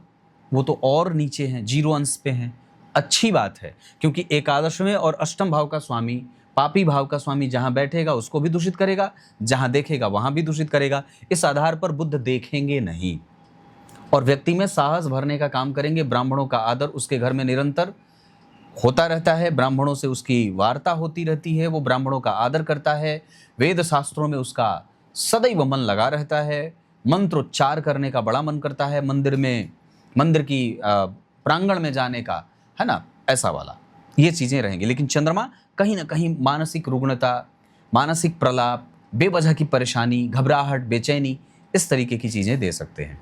वो तो और नीचे हैं, 0 अंश पे हैं। अच्छी बात है, क्योंकि एकादशवें और अष्टम भाव का स्वामी, पापी भाव का स्वामी जहां बैठेगा उसको भी दूषित करेगा, जहां देखेगा वहां भी दूषित करेगा। इस आधार पर बुध देखेंगे नहीं और व्यक्ति में साहस भरने का काम करेंगे। ब्राह्मणों का आदर उसके घर में निरंतर होता रहता है, ब्राह्मणों से उसकी वार्ता होती रहती है, वो ब्राह्मणों का आदर करता है, वेद शास्त्रों में उसका सदैव मन लगा रहता है, मंत्रोच्चार करने का बड़ा मन करता है, मंदिर की प्रांगण में जाने का, है ना, ऐसा वाला ये चीज़ें रहेंगी। लेकिन चंद्रमा कहीं ना कहीं मानसिक रुग्णता, मानसिक प्रलाप, बेवजह की परेशानी, घबराहट, बेचैनी, इस तरीके की चीज़ें दे सकते हैं।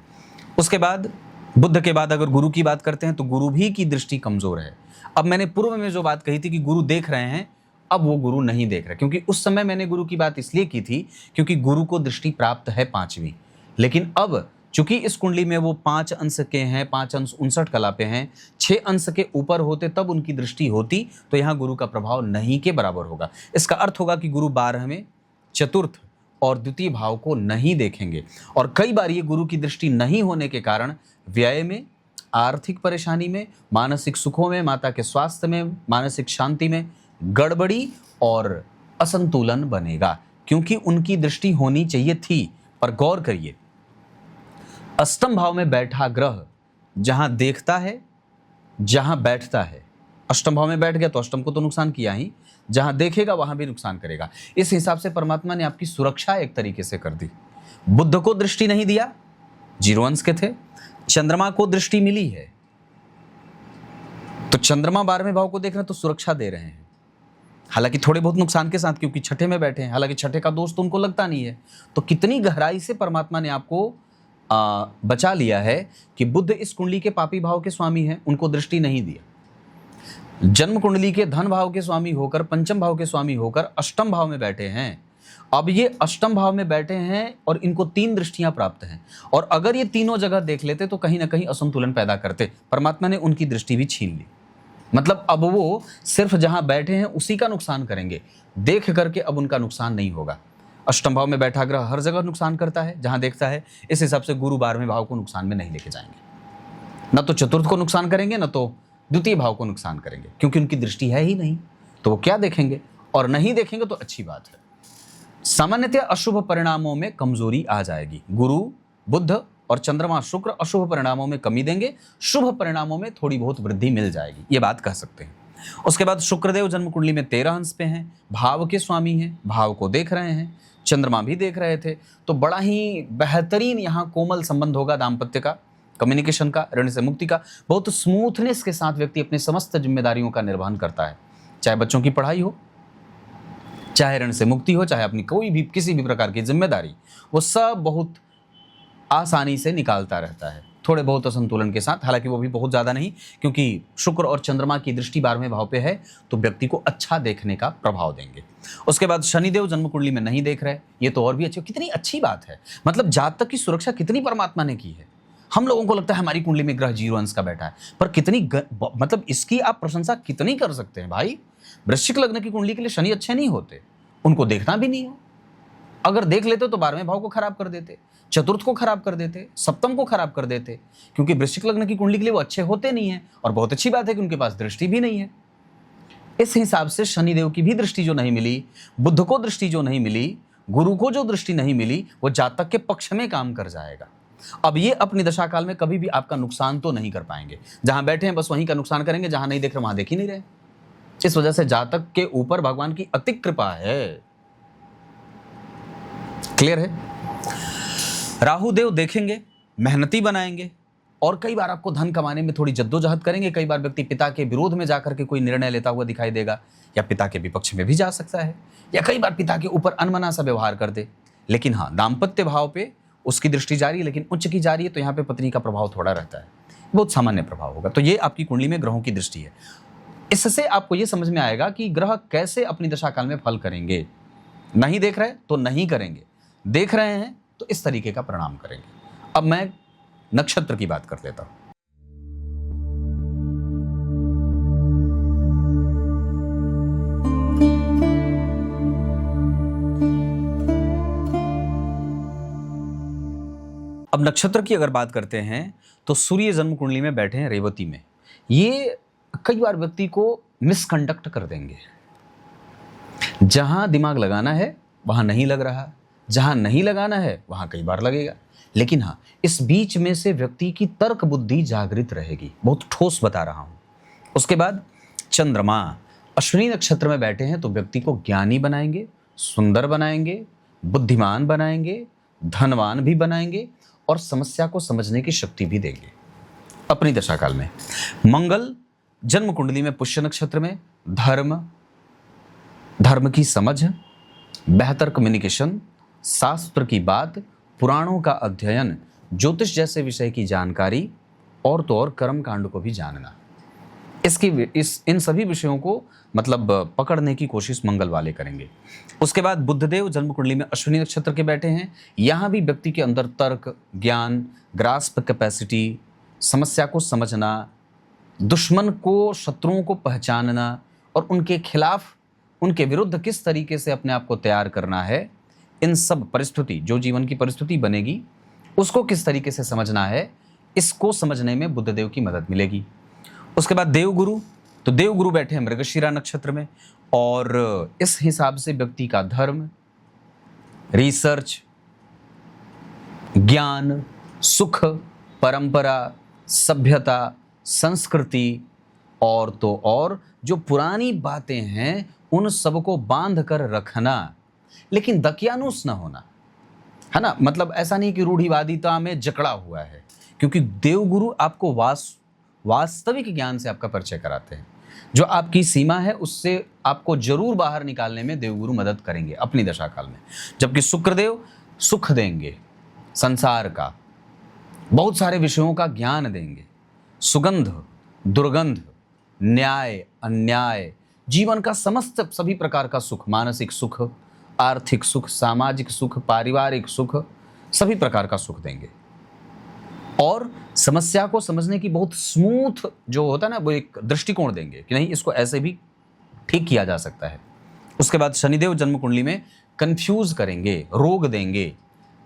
उसके बाद बुध के बाद अगर गुरु की बात करते हैं तो गुरु भी की दृष्टि कमज़ोर है। अब मैंने पूर्व में जो बात कही थी कि गुरु देख रहे हैं, अब वो गुरु नहीं देख रहे, क्योंकि उस समय मैंने गुरु की बात इसलिए की थी क्योंकि गुरु को दृष्टि प्राप्त है 5वीं। लेकिन अब चूंकि इस कुंडली में वो 5 अंश के हैं, 5 अंश 59 कला पे हैं, 6 अंश के ऊपर होते तब उनकी दृष्टि होती, तो यहाँ गुरु का प्रभाव नहीं के बराबर होगा। इसका अर्थ होगा कि गुरु 12वें, चतुर्थ और द्वितीय भाव को नहीं देखेंगे। और कई बार ये गुरु की दृष्टि नहीं होने के कारण व्यय में, आर्थिक परेशानी में, मानसिक सुखों में, माता के स्वास्थ्य में, मानसिक शांति में गड़बड़ी और असंतुलन बनेगा, क्योंकि उनकी दृष्टि होनी चाहिए थी। पर गौर करिए, अष्टम भाव में बैठा ग्रह जहां देखता है, जहां बैठता है, अष्टम भाव में बैठ गया तो अष्टम को तो नुकसान किया ही, जहां देखेगा वहां भी नुकसान करेगा। इस हिसाब से परमात्मा ने आपकी सुरक्षा एक तरीके से कर दी। बुध को दृष्टि नहीं दिया, 0 अंश के थे, चंद्रमा को दृष्टि मिली है, तो चंद्रमा 12वें भाव को देख रहे हैं तो सुरक्षा दे रहे हैं, हालांकि थोड़े बहुत नुकसान के साथ, क्योंकि छठे में बैठे हैं। हालांकि छठे का दोष तो उनको लगता नहीं है। तो कितनी गहराई से परमात्मा ने आपको बचा लिया है कि बुध इस कुंडली के पापी भाव के स्वामी हैं, उनको दृष्टि नहीं दिया। जन्म कुंडली के धन भाव के स्वामी होकर, पंचम भाव के स्वामी होकर अष्टम भाव में बैठे हैं। अब ये अष्टम भाव में बैठे हैं और इनको 3 दृष्टियां प्राप्त हैं, और अगर ये तीनों जगह देख लेते तो कहीं ना कहीं असंतुलन पैदा करते। परमात्मा ने उनकी दृष्टि भी छीन ली। मतलब अब वो सिर्फ जहां बैठे हैं उसी का नुकसान करेंगे, देख करके अब उनका नुकसान नहीं होगा। अष्टम भाव में बैठा ग्रह हर जगह नुकसान करता है जहां देखता है। इस हिसाब से गुरु 12वें भाव को नुकसान में नहीं लेके जाएंगे, न तो चतुर्थ को नुकसान करेंगे, न तो द्वितीय भाव को नुकसान करेंगे, क्योंकि उनकी दृष्टि है ही नहीं, तो वो क्या देखेंगे। और नहीं देखेंगे तो अच्छी बात है। सामान्यतः अशुभ परिणामों में कमजोरी आ जाएगी। गुरु, बुध और चंद्रमा, शुक्र अशुभ परिणामों में कमी देंगे, शुभ परिणामों में थोड़ी बहुत वृद्धि मिल जाएगी, ये बात कह सकते हैं। उसके बाद शुक्रदेव जन्म कुंडली में 13 अंश पे हैं, भाव के स्वामी हैं, भाव को देख रहे हैं, चंद्रमा भी देख रहे थे, तो बड़ा ही बेहतरीन यहाँ कोमल संबंध होगा दाम्पत्य का, कम्युनिकेशन का, ऋण से मुक्ति का। बहुत स्मूथनेस के साथ व्यक्ति अपनी समस्त जिम्मेदारियों का निर्वहन करता है, चाहे बच्चों की पढ़ाई हो, चाहे ऋण से मुक्ति हो, चाहे अपनी कोई भी किसी भी प्रकार की जिम्मेदारी, वो सब बहुत आसानी से निकालता रहता है, थोड़े बहुत असंतुलन के साथ। हालांकि वो भी बहुत ज़्यादा नहीं, क्योंकि शुक्र और चंद्रमा की दृष्टि 12वें भाव पे है, तो व्यक्ति को अच्छा देखने का प्रभाव देंगे। उसके बाद शनिदेव जन्म कुंडली में नहीं देख रहे, ये तो और भी अच्छी, कितनी अच्छी बात है। मतलब जातक की सुरक्षा कितनी परमात्मा ने की है। हम लोगों को लगता है हमारी कुंडली में ग्रह 0 अंश का बैठा है, पर कितनी मतलब इसकी आप प्रशंसा कितनी कर सकते हैं भाई। वृश्चिक लग्न की कुंडली के लिए शनि अच्छे नहीं होते, उनको देखना भी नहीं हो, अगर देख लेते तो 12वें भाव को खराब कर देते। चतुर्थ को खराब कर देते, सप्तम को खराब कर देते, क्योंकि वृश्चिक लग्न की कुंडली के लिए वो अच्छे होते नहीं है। और बहुत अच्छी बात है कि उनके पास दृष्टि भी नहीं है। इस हिसाब से शनिदेव की भी दृष्टि जो नहीं मिली, बुध को दृष्टि जो नहीं मिली, गुरु को जो दृष्टि नहीं मिली, वो जातक के पक्ष में काम कर जाएगा। अब ये अपनी दशा काल में कभी भी आपका नुकसान तो नहीं कर पाएंगे। जहां बैठे हैं बस वहीं का नुकसान करेंगे, जहां नहीं देख रहे वहां देख ही नहीं रहे। इस वजह से जातक के ऊपर भगवान की अति कृपा है। क्लियर है? राहु देव देखेंगे, मेहनती बनाएंगे, और कई बार आपको धन कमाने में थोड़ी जद्दोजहद करेंगे। कई बार व्यक्ति पिता के विरोध में जाकर के कोई निर्णय लेता हुआ दिखाई देगा, या पिता के विपक्ष में भी जा सकता है, या कई बार पिता के ऊपर अनमना सा व्यवहार कर दे। लेकिन हाँ, दाम्पत्य भाव पे उसकी दृष्टि जारी है, लेकिन उच्च की जारी है, तो यहाँ पे पत्नी का प्रभाव थोड़ा रहता है, बहुत सामान्य प्रभाव होगा। तो ये आपकी कुंडली में ग्रहों की दृष्टि है। इससे आपको ये समझ में आएगा कि ग्रह कैसे अपनी दशा काल में फल करेंगे। नहीं देख रहे तो नहीं करेंगे, देख रहे हैं तो इस तरीके का परिणाम करेंगे। अब मैं नक्षत्र की बात कर लेता हूं। अब नक्षत्र की अगर बात करते हैं तो सूर्य जन्म कुंडली में बैठे हैं रेवती में। ये कई बार व्यक्ति को मिसकंडक्ट कर देंगे। जहां दिमाग लगाना है वहां नहीं लग रहा, जहां नहीं लगाना है वहां कई बार लगेगा। लेकिन हाँ, इस बीच में से व्यक्ति की तर्क बुद्धि जागृत रहेगी। बहुत ठोस बता रहा हूं। उसके बाद चंद्रमा अश्विनी नक्षत्र में बैठे हैं तो व्यक्ति को ज्ञानी बनाएंगे, सुंदर बनाएंगे, बुद्धिमान बनाएंगे, धनवान भी बनाएंगे, और समस्या को समझने की शक्ति भी देंगे अपनी दशा काल में। मंगल जन्म कुंडली में पुष्य नक्षत्र में धर्म की समझ, बेहतर कम्युनिकेशन, शास्त्र की बात, पुराणों का अध्ययन, ज्योतिष जैसे विषय की जानकारी, और तो और कर्म कांड को भी जानना, इन सभी विषयों को मतलब पकड़ने की कोशिश मंगल वाले करेंगे। उसके बाद बुधदेव जन्म कुंडली में अश्विनी नक्षत्र के बैठे हैं। यहाँ भी व्यक्ति के अंदर तर्क, ज्ञान, ग्रास्प कैपेसिटी, समस्या को समझना, दुश्मन को, शत्रुओं को पहचानना, और उनके खिलाफ, उनके विरुद्ध किस तरीके से अपने आप को तैयार करना है, इन सब परिस्थिति, जो जीवन की परिस्थिति बनेगी उसको किस तरीके से समझना है, इसको समझने में बुधदेव की मदद मिलेगी। उसके बाद देवगुरु, तो देवगुरु बैठे हैं मृगशिरा नक्षत्र में, और इस हिसाब से व्यक्ति का धर्म, रिसर्च, ज्ञान, सुख, परंपरा, सभ्यता, संस्कृति, और तो और जो पुरानी बातें हैं उन सबको बांध कर रखना, लेकिन दकियानुस न होना, है ना। मतलब ऐसा नहीं कि रूढ़िवादिता में जकड़ा हुआ है, क्योंकि देवगुरु आपको वास्तविक ज्ञान से आपका परिचय कराते हैं। जो आपकी सीमा है उससे आपको जरूर बाहर निकालने में देवगुरु मदद करेंगे अपनी दशा काल में। जबकि शुक्रदेव सुख देंगे, संसार का बहुत सारे विषयों का ज्ञान देंगे, सुगंध, दुर्गंध, न्याय, अन्याय, जीवन का समस्त सभी प्रकार का सुख, मानसिक सुख, आर्थिक सुख, सामाजिक सुख, पारिवारिक सुख, सभी प्रकार का सुख देंगे। और समस्या को समझने की बहुत स्मूथ जो होता है ना, वो एक दृष्टिकोण देंगे कि नहीं, इसको ऐसे भी ठीक किया जा सकता है। उसके बाद शनिदेव जन्म कुंडली में कंफ्यूज करेंगे, रोग देंगे,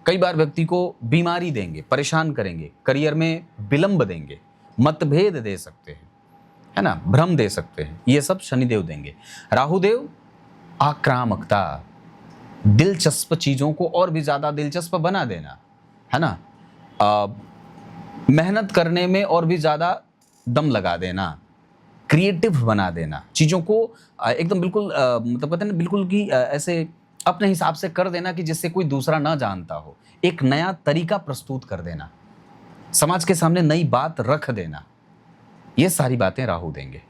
कई बार व्यक्ति को बीमारी देंगे, परेशान करेंगे, करियर में विलंब देंगे, मतभेद दे सकते हैं, है ना, भ्रम दे सकते हैं, ये सब शनिदेव देंगे। राहुदेव आक्रामकता, दिलचस्प चीजों को और भी ज्यादा दिलचस्प बना देना, है ना, मेहनत करने में और भी ज्यादा दम लगा देना, क्रिएटिव बना देना, चीजों को एकदम बिल्कुल मतलब कहते हैं ना, बिल्कुल कि ऐसे अपने हिसाब से कर देना कि जिससे कोई दूसरा ना जानता हो, एक नया तरीका प्रस्तुत कर देना, समाज के सामने नई बात रख देना, ये सारी बातें राहु देंगे।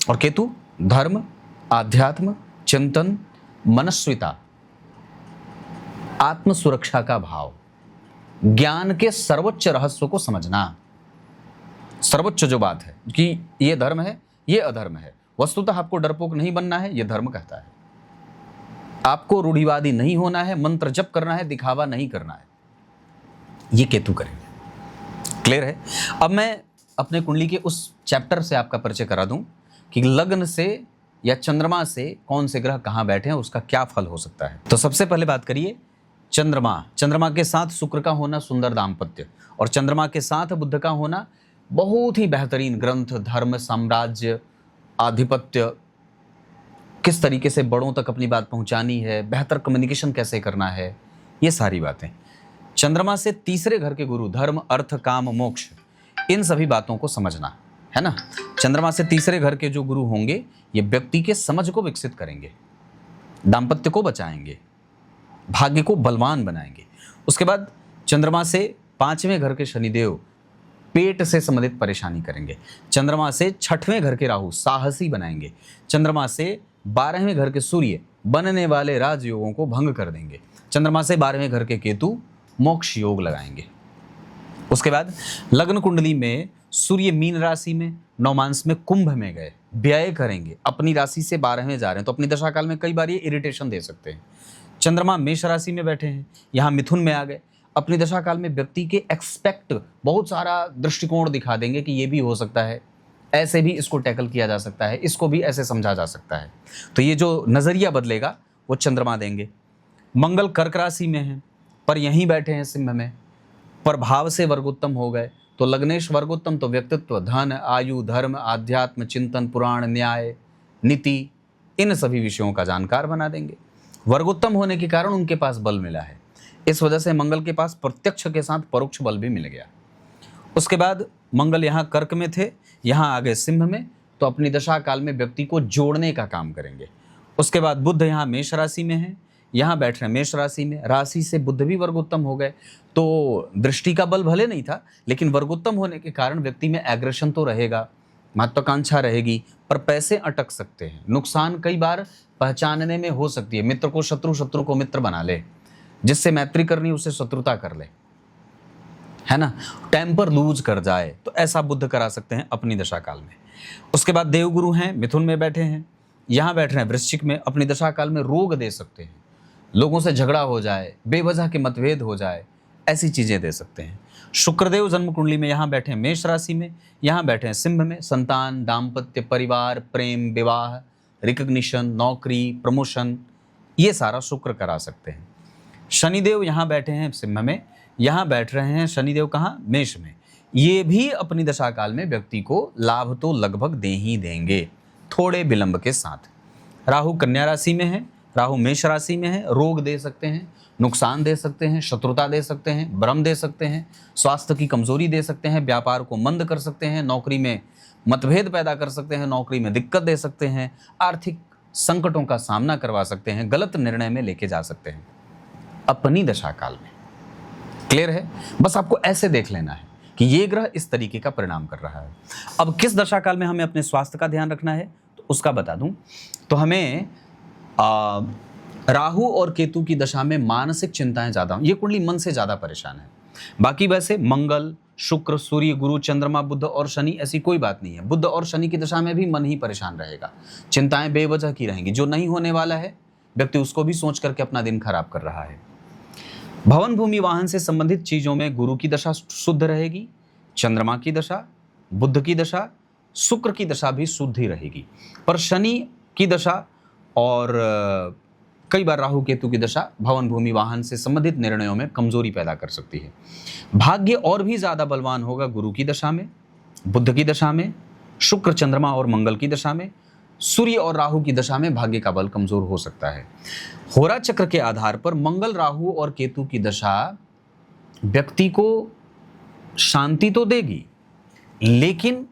और केतु धर्म, आध्यात्म, चिंतन, मनस्विता, आत्म सुरक्षा का भाव, ज्ञान के सर्वोच्च रहस्य को समझना। सर्वोच्च जो बात है कि ये धर्म है, ये अधर्म है, वस्तुतः आपको डरपोक नहीं बनना है, ये धर्म कहता है। आपको रूढ़िवादी नहीं होना है, मंत्र जप करना है, दिखावा नहीं करना है, ये केतु करेंगे। क्लियर है? अब मैं अपने कुंडली के उस चैप्टर से आपका परिचय करा दूं कि लग्न से या चंद्रमा से कौन से ग्रह कहां बैठे हैं, उसका क्या फल हो सकता है। तो सबसे पहले बात करिए चंद्रमा, चंद्रमा के साथ शुक्र का होना सुंदर दाम्पत्य, और चंद्रमा के साथ बुध का होना बहुत ही बेहतरीन ग्रंथ, धर्म, साम्राज्य, आधिपत्य, किस तरीके से बड़ों तक अपनी बात पहुंचानी है, बेहतर कम्युनिकेशन कैसे करना है, ये सारी बातें। चंद्रमा से तीसरे घर के गुरु धर्म, अर्थ, काम, मोक्ष, इन सभी बातों को समझना है ना। चंद्रमा से तीसरे घर के जो गुरु होंगे ये व्यक्ति के समझ को विकसित करेंगे, दाम्पत्य को बचाएंगे, भाग्य को बलवान बनाएंगे। उसके बाद चंद्रमा से पांचवें घर के शनिदेव पेट से संबंधित परेशानी करेंगे। चंद्रमा से छठवें घर के राहु साहसी बनाएंगे। चंद्रमा से 12वें घर के सूर्य बनने वाले राजयोगों को भंग कर देंगे। चंद्रमा से 12वें घर के केतु मोक्ष योग लगाएंगे। उसके बाद लग्न कुंडली में सूर्य मीन राशि में, नवमांश में कुंभ में गए, व्यय करेंगे, अपनी राशि से 12वें जा रहे हैं, तो अपनी दशा काल में कई बार ये इरिटेशन दे सकते हैं। चंद्रमा मेष राशि में बैठे हैं, यहाँ मिथुन में आ गए, अपनी दशा काल में व्यक्ति के एक्सपेक्ट बहुत सारा दृष्टिकोण दिखा देंगे कि ये भी हो सकता है, ऐसे भी इसको टैकल किया जा सकता है, इसको भी ऐसे समझा जा सकता है। तो ये जो नज़रिया बदलेगा वो चंद्रमा देंगे। मंगल कर्क राशि में है पर यहीं बैठे हैं सिंह में, प्रभाव से वर्गोत्तम हो गए, तो लग्नेश वर्गोत्तम तो व्यक्तित्व, धन, आयु, धर्म, आध्यात्म, चिंतन, पुराण, न्याय, नीति, इन सभी विषयों का जानकार बना देंगे। वर्गोत्तम होने के कारण उनके पास बल मिला है, इस वजह से मंगल के पास प्रत्यक्ष के साथ परोक्ष बल भी मिल गया। उसके बाद मंगल यहाँ कर्क में थे, यहाँ आ गए सिंह में, तो अपनी दशा काल में व्यक्ति को जोड़ने का काम करेंगे। उसके बाद बुध यहाँ मेष राशि में है, यहाँ बैठ रहे हैं मेष राशि में, राशि से बुध भी वर्गोत्तम हो गए, तो दृष्टि का बल भले नहीं था लेकिन वर्गोत्तम होने के कारण व्यक्ति में एग्रेशन तो रहेगा, महत्वाकांक्षा रहेगी, पर पैसे अटक सकते हैं, नुकसान कई बार पहचानने में हो सकती है। मित्र को शत्रु, शत्रु को मित्र बना ले, जिससे मैत्री करनी उससे शत्रुता कर ले, है ना, टेम्पर लूज कर जाए, तो ऐसा बुध करा सकते हैं अपनी दशा काल में। उसके बाद देवगुरु हैं, मिथुन में बैठे हैं, यहाँ बैठ रहे हैं वृश्चिक में, अपनी दशा काल में रोग दे सकते हैं, लोगों से झगड़ा हो जाए, बेवजह के मतभेद हो जाए, ऐसी चीजें दे सकते हैं। शुक्रदेव जन्म कुंडली में यहाँ बैठे हैं मेष राशि में, यहाँ बैठे हैं सिंह में, संतान, दाम्पत्य, परिवार, प्रेम, विवाह, रिकग्निशन, नौकरी, प्रमोशन, ये सारा शुक्र करा सकते हैं। शनिदेव यहाँ बैठे हैं सिंह में, यहाँ बैठ रहे हैं शनिदेव कहाँ, मेष में, ये भी अपनी दशा काल में व्यक्ति को लाभ तो लगभग दे ही देंगे, थोड़े विलंब के साथ। राहु कन्या राशि में है, राहु मेष राशि में है, रोग दे सकते हैं, नुकसान दे सकते हैं, शत्रुता दे सकते हैं, भ्रम दे सकते हैं, स्वास्थ्य की कमजोरी दे सकते हैं, व्यापार को मंद कर सकते हैं, नौकरी में मतभेद पैदा कर सकते हैं, नौकरी में दिक्कत दे सकते हैं, आर्थिक संकटों का सामना करवा सकते हैं, गलत निर्णय में लेके जा सकते हैं अपनी दशा काल में। क्लियर है? बस आपको ऐसे देख लेना है कि ये ग्रह इस तरीके का परिणाम कर रहा है। अब किस दशा काल में हमें अपने स्वास्थ्य का ध्यान रखना है तो उसका बता दूं, तो हमें राहु और केतु की दशा में मानसिक चिंताएं ज्यादा, ये कुंडली मन से ज्यादा परेशान है। बाकी वैसे मंगल, शुक्र, सूर्य, गुरु, चंद्रमा, बुध और शनि ऐसी कोई बात नहीं है। बुध और शनि की दशा में भी मन ही परेशान रहेगा, चिंताएं बेवजह की रहेंगी, जो नहीं होने वाला है व्यक्ति उसको भी सोच करके अपना दिन खराब कर रहा है। भवन, भूमि, वाहन से संबंधित चीजों में गुरु की दशा शुद्ध रहेगी, चंद्रमा की दशा, बुध की दशा, शुक्र की दशा भी शुद्ध ही रहेगी, पर शनि की दशा और कई बार राहु केतु की दशा भवन, भूमि, वाहन से संबंधित निर्णयों में कमजोरी पैदा कर सकती है। भाग्य और भी ज्यादा बलवान होगा गुरु की दशा में, बुध की दशा में, शुक्र, चंद्रमा और मंगल की दशा में, सूर्य और राहु की दशा में भाग्य का बल कमजोर हो सकता है। होरा चक्र के आधार पर मंगल, राहु और केतु की दशा व्यक्ति को शांति तो देगी, लेकिन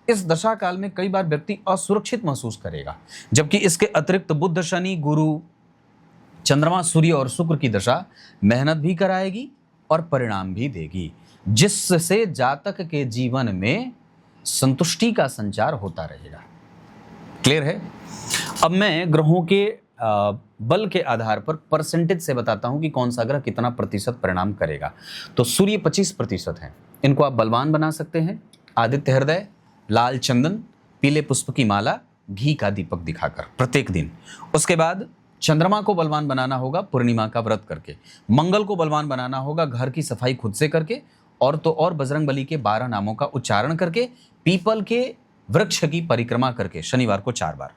इस दशा काल में कई बार व्यक्ति असुरक्षित महसूस करेगा, जबकि इसके अतिरिक्त बुध, शनि, गुरु, चंद्रमा, सूर्य और शुक्र की दशा मेहनत भी कराएगी और परिणाम भी देगी, जिससे जातक के जीवन में संतुष्टि का संचार होता रहेगा। क्लियर है? अब मैं ग्रहों के बल के आधार पर परसेंटेज से बताता हूं कि कौन सा ग्रह कितना प्रतिशत परिणाम करेगा। तो सूर्य 25% है, इनको आप बलवान बना सकते हैं, आदित्य हृदय, लाल चंदन, पीले पुष्प की माला, घी का दीपक दिखाकर प्रत्येक दिन। उसके बाद चंद्रमा को बलवान बनाना होगा पूर्णिमा का व्रत करके, मंगल को बलवान बनाना होगा घर की सफाई खुद से करके, और तो और बजरंग बली के 12 नामों का उच्चारण करके, पीपल के वृक्ष की परिक्रमा करके शनिवार को 4 बार।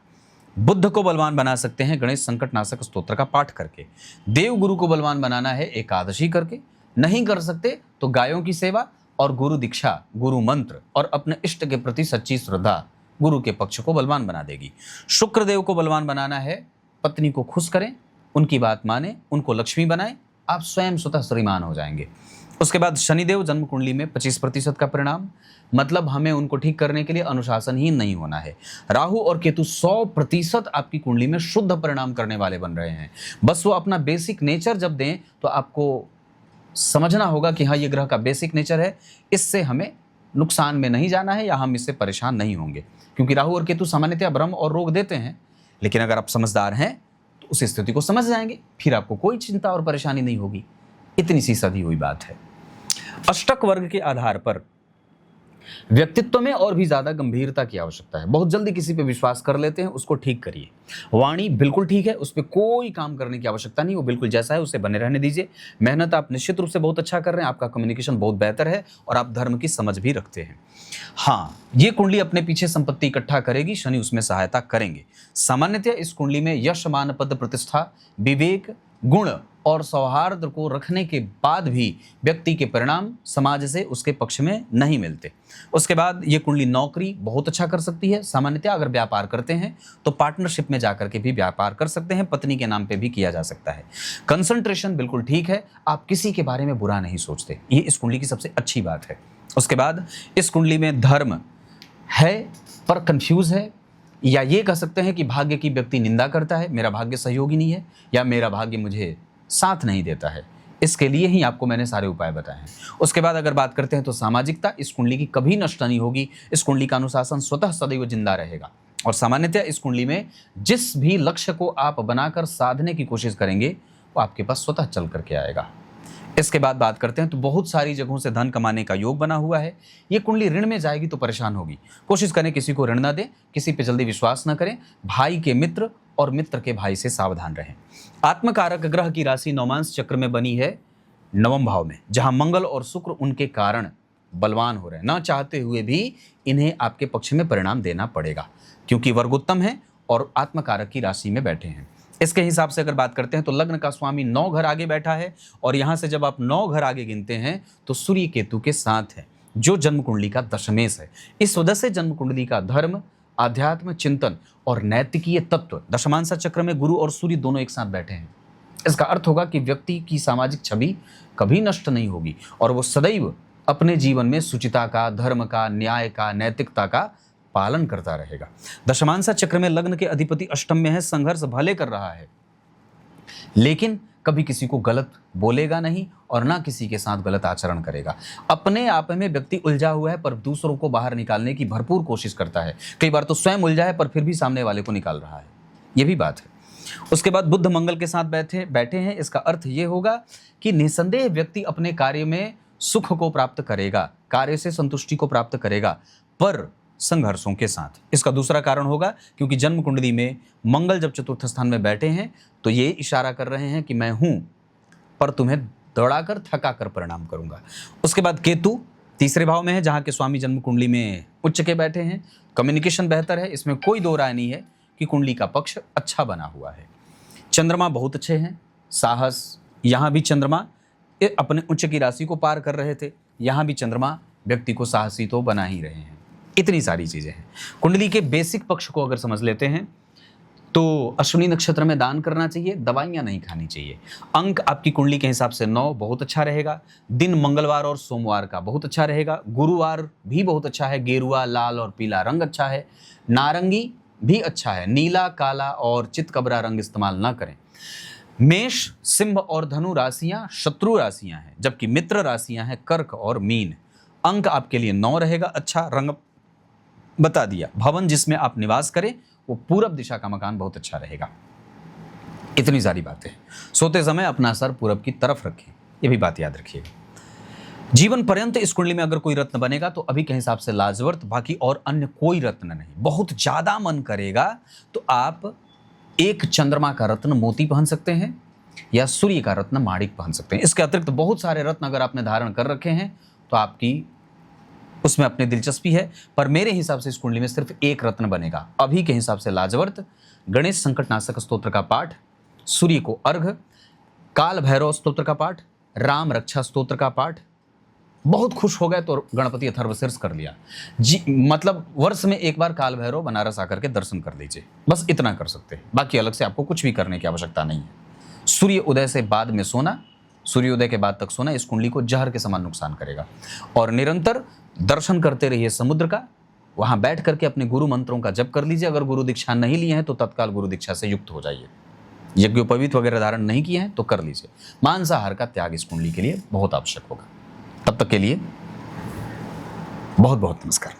बुद्ध को बलवान बना सकते हैं गणेश संकटनाशक स्तोत्र का पाठ करके। देव गुरु को बलवान बनाना है एकादशी करके। नहीं कर सकते तो गायों की सेवा और गुरु दीक्षा, गुरु मंत्र और अपने इष्ट के प्रति सच्ची श्रद्धा गुरु के पक्ष को बलवान बना देगी। शुक्र देव को बलवान बनाना है, पत्नी को खुश करें, उनकी बात माने, उनको लक्ष्मी बनाएं, आप स्वयं स्वतः श्रीमान हो जाएंगे। उसके बाद शनिदेव जन्म कुंडली में 25% का परिणाम, मतलब हमें उनको ठीक करने के लिए अनुशासनहीन नहीं होना है। राहु और केतु 100% आपकी कुंडली में शुद्ध परिणाम करने वाले बन रहे हैं। बस वो अपना बेसिक नेचर जब दें तो आपको समझना होगा कि हाँ, ये ग्रह का बेसिक नेचर है, इससे हमें नुकसान में नहीं जाना है या हम इससे परेशान नहीं होंगे। क्योंकि राहु और केतु सामान्यतः भ्रम और रोग देते हैं, लेकिन अगर आप समझदार हैं तो उस स्थिति को समझ जाएंगे, फिर आपको कोई चिंता और परेशानी नहीं होगी। इतनी सी सदी हुई बात है। अष्टक वर्ग के आधार पर व्यक्तित्व में और भी ज्यादा गंभीरता की आवश्यकता है। बहुत जल्दी किसी पे विश्वास कर लेते हैं, उसको ठीक करिए। वाणी बिल्कुल ठीक है, उस पर कोई काम करने की आवश्यकता नहीं, वो बिल्कुल जैसा है उसे बने रहने दीजिए। मेहनत आप निश्चित रूप से बहुत अच्छा कर रहे हैं, आपका कम्युनिकेशन बहुत बेहतर है और आप धर्म की समझ भी रखते हैं। हाँ, ये कुंडली अपने पीछे संपत्ति इकट्ठा करेगी, शनि उसमें सहायता करेंगे। सामान्यतः इस कुंडली में यश, मान, पद, प्रतिष्ठा, विवेक, गुण और सौहार्द को रखने के बाद भी व्यक्ति के परिणाम समाज से उसके पक्ष में नहीं मिलते। उसके बाद ये कुंडली नौकरी बहुत अच्छा कर सकती है। सामान्यतः अगर व्यापार करते हैं तो पार्टनरशिप में जाकर के भी व्यापार कर सकते हैं, पत्नी के नाम पे भी किया जा सकता है। कंसंट्रेशन बिल्कुल ठीक है, आप किसी के बारे में बुरा नहीं सोचते, ये इस कुंडली की सबसे अच्छी बात है। उसके बाद इस कुंडली में धर्म है पर कंफ्यूज है, या ये कह सकते हैं कि भाग्य की व्यक्ति निंदा करता है, मेरा भाग्य सहयोगी नहीं है या मेरा भाग्य मुझे साथ नहीं देता है। इसके लिए ही आपको मैंने सारे उपाय बताए हैं। उसके बाद अगर बात करते हैं तो सामाजिकता इस कुंडली की कभी नष्ट नहीं होगी। इस कुंडली का अनुशासन स्वतः सदैव जिंदा रहेगा और सामान्यतः इस कुंडली में जिस भी लक्ष्य को आप बनाकर साधने की कोशिश करेंगे वो आपके पास स्वतः चल करके आएगा। इसके बाद बात करते हैं तो बहुत सारी जगहों से धन कमाने का योग बना हुआ है। ये कुंडली ऋण में जाएगी तो परेशान होगी। कोशिश करें किसी को ऋण ना दें, किसी पे जल्दी विश्वास ना करें, भाई के मित्र और मित्र के भाई से सावधान रहें। आत्मकारक ग्रह की राशि नवमांश चक्र में बनी है नवम भाव में, जहां मंगल और शुक्र उनके कारण बलवान हो रहे हैं। ना चाहते हुए भी इन्हें आपके पक्ष में परिणाम देना पड़ेगा, क्योंकि वर्गोत्तम है और आत्मकारक की राशि में बैठे हैं। इसके हिसाब से अगर बात करते हैं तो लग्न का स्वामी 9 घर आगे बैठा है और यहां से जब आप 9 घर आगे गिनते हैं तो सूर्य केतु के साथ है, जो जन्म कुंडली का दशमेश है। इस वजह से जन्म कुंडली का धर्म, आध्यात्म, चिंतन और नैतिकीय तत्व दशमांश चक्र में गुरु और सूर्य दोनों एक साथ बैठे हैं। इसका अर्थ होगा कि व्यक्ति की सामाजिक छवि कभी नष्ट नहीं होगी और वो सदैव अपने जीवन में सुचिता का, धर्म का, न्याय का, नैतिकता का पालन करता रहेगा। दशमांश चक्र में लग्न के अधिपति अष्टम में है, संघर्ष भले कर रहा है लेकिन कभी किसी को गलत बोलेगा नहीं और ना किसी के साथ गलत आचरण करेगा। अपने आप में व्यक्ति उलझा हुआ है पर दूसरों को बाहर निकालने की भरपूर कोशिश करता है। कई बार तो स्वयं उलझा है पर फिर भी सामने वाले को निकाल रहा है, ये भी बात है। उसके बाद बुध मंगल के साथ बैठे हैं। इसका अर्थ ये होगा कि निसंदेह व्यक्ति अपने कार्य में सुख को प्राप्त करेगा, कार्य से संतुष्टि को प्राप्त करेगा, पर संघर्षों के साथ। इसका दूसरा कारण होगा क्योंकि जन्म कुंडली में मंगल जब चतुर्थ स्थान में बैठे हैं तो ये इशारा कर रहे हैं कि मैं हूं पर तुम्हें दौड़ाकर थकाकर परिणाम करूंगा। उसके बाद केतु तीसरे भाव में है, जहां के स्वामी जन्म कुंडली में उच्च के बैठे हैं। कम्युनिकेशन बेहतर है, इसमें कोई दो राय नहीं है कि कुंडली का पक्ष अच्छा बना हुआ है। चंद्रमा बहुत अच्छे हैं, साहस, यहाँ भी चंद्रमा अपने उच्च की राशि को पार कर रहे थे, यहाँ भी चंद्रमा व्यक्ति को साहसी तो बना ही रहे हैं। इतनी सारी चीजें हैं। कुंडली के बेसिक पक्ष को अगर समझ लेते हैं तो अश्विनी नक्षत्र में दान करना चाहिए, दवाइयां नहीं खानी चाहिए। अंक आपकी कुंडली के हिसाब से 9 बहुत अच्छा रहेगा। दिन मंगलवार और सोमवार का बहुत अच्छा रहेगा। गुरुवार भी बहुत अच्छा है, गेरुआ, लाल और पीला रंग अच्छा है। नारंगी भी अच्छा है, नीला, काला और चितकबरा रंग इस्तेमाल ना करें। मेष, सिंह और धनु राशियां शत्रु राशियां हैं, जबकि मित्र राशियां हैं कर्क और मीन। अंक आपके लिए 9 रहेगा। अच्छा रंग बता दिया। भवन जिसमें आप निवास करें वो पूरब दिशा का मकान बहुत अच्छा रहेगा। इतनी सारी बातें। सोते समय अपना सर पूरब की तरफ रखें, ये भी बात याद रखिएगा। जीवन पर्यंत इस कुंडली में अगर कोई रत्न बनेगा तो अभी के हिसाब से लाजवर्त, बाकी और अन्य कोई रत्न नहीं। बहुत ज्यादा मन करेगा तो आप एक चंद्रमा का रत्न मोती पहन सकते हैं या सूर्य का रत्न माणिक पहन सकते हैं। इसके अतिरिक्त बहुत सारे रत्न अगर आपने धारण कर रखे हैं तो आपकी उसमें अपनी दिलचस्पी है, पर मेरे हिसाब से इस कुंडली में सिर्फ एक रत्न बनेगा अभी के हिसाब से। लाजवर्त, गणेश संकटनाशक स्तोत्र का पाठ, सूर्य को अर्घ, काल भैरव स्तोत्र का पाठ, राम रक्षा स्तोत्र का पाठ। बहुत खुश हो गए तो गणपति अथर्वशीर्ष कर लिया जी, मतलब वर्ष में एक बार काल भैरव बनारस आकर के दर्शन कर लीजिए, बस इतना कर सकते हैं। बाकी अलग से आपको कुछ भी करने की आवश्यकता नहीं है। सूर्य उदय से बाद में सोना, सूर्योदय के बाद तक सोना इस कुंडली को जहर के समान नुकसान करेगा। और निरंतर दर्शन करते रहिए समुद्र का, वहां बैठ करके अपने गुरु मंत्रों का जप कर लीजिए। अगर गुरु दीक्षा नहीं लिए हैं तो तत्काल गुरु दीक्षा से युक्त हो जाइए। यज्ञोपवीत वगैरह धारण नहीं किए हैं तो कर लीजिए। मांसाहार का त्याग इस कुंडली के लिए बहुत आवश्यक होगा। तब तक के लिए बहुत बहुत नमस्कार।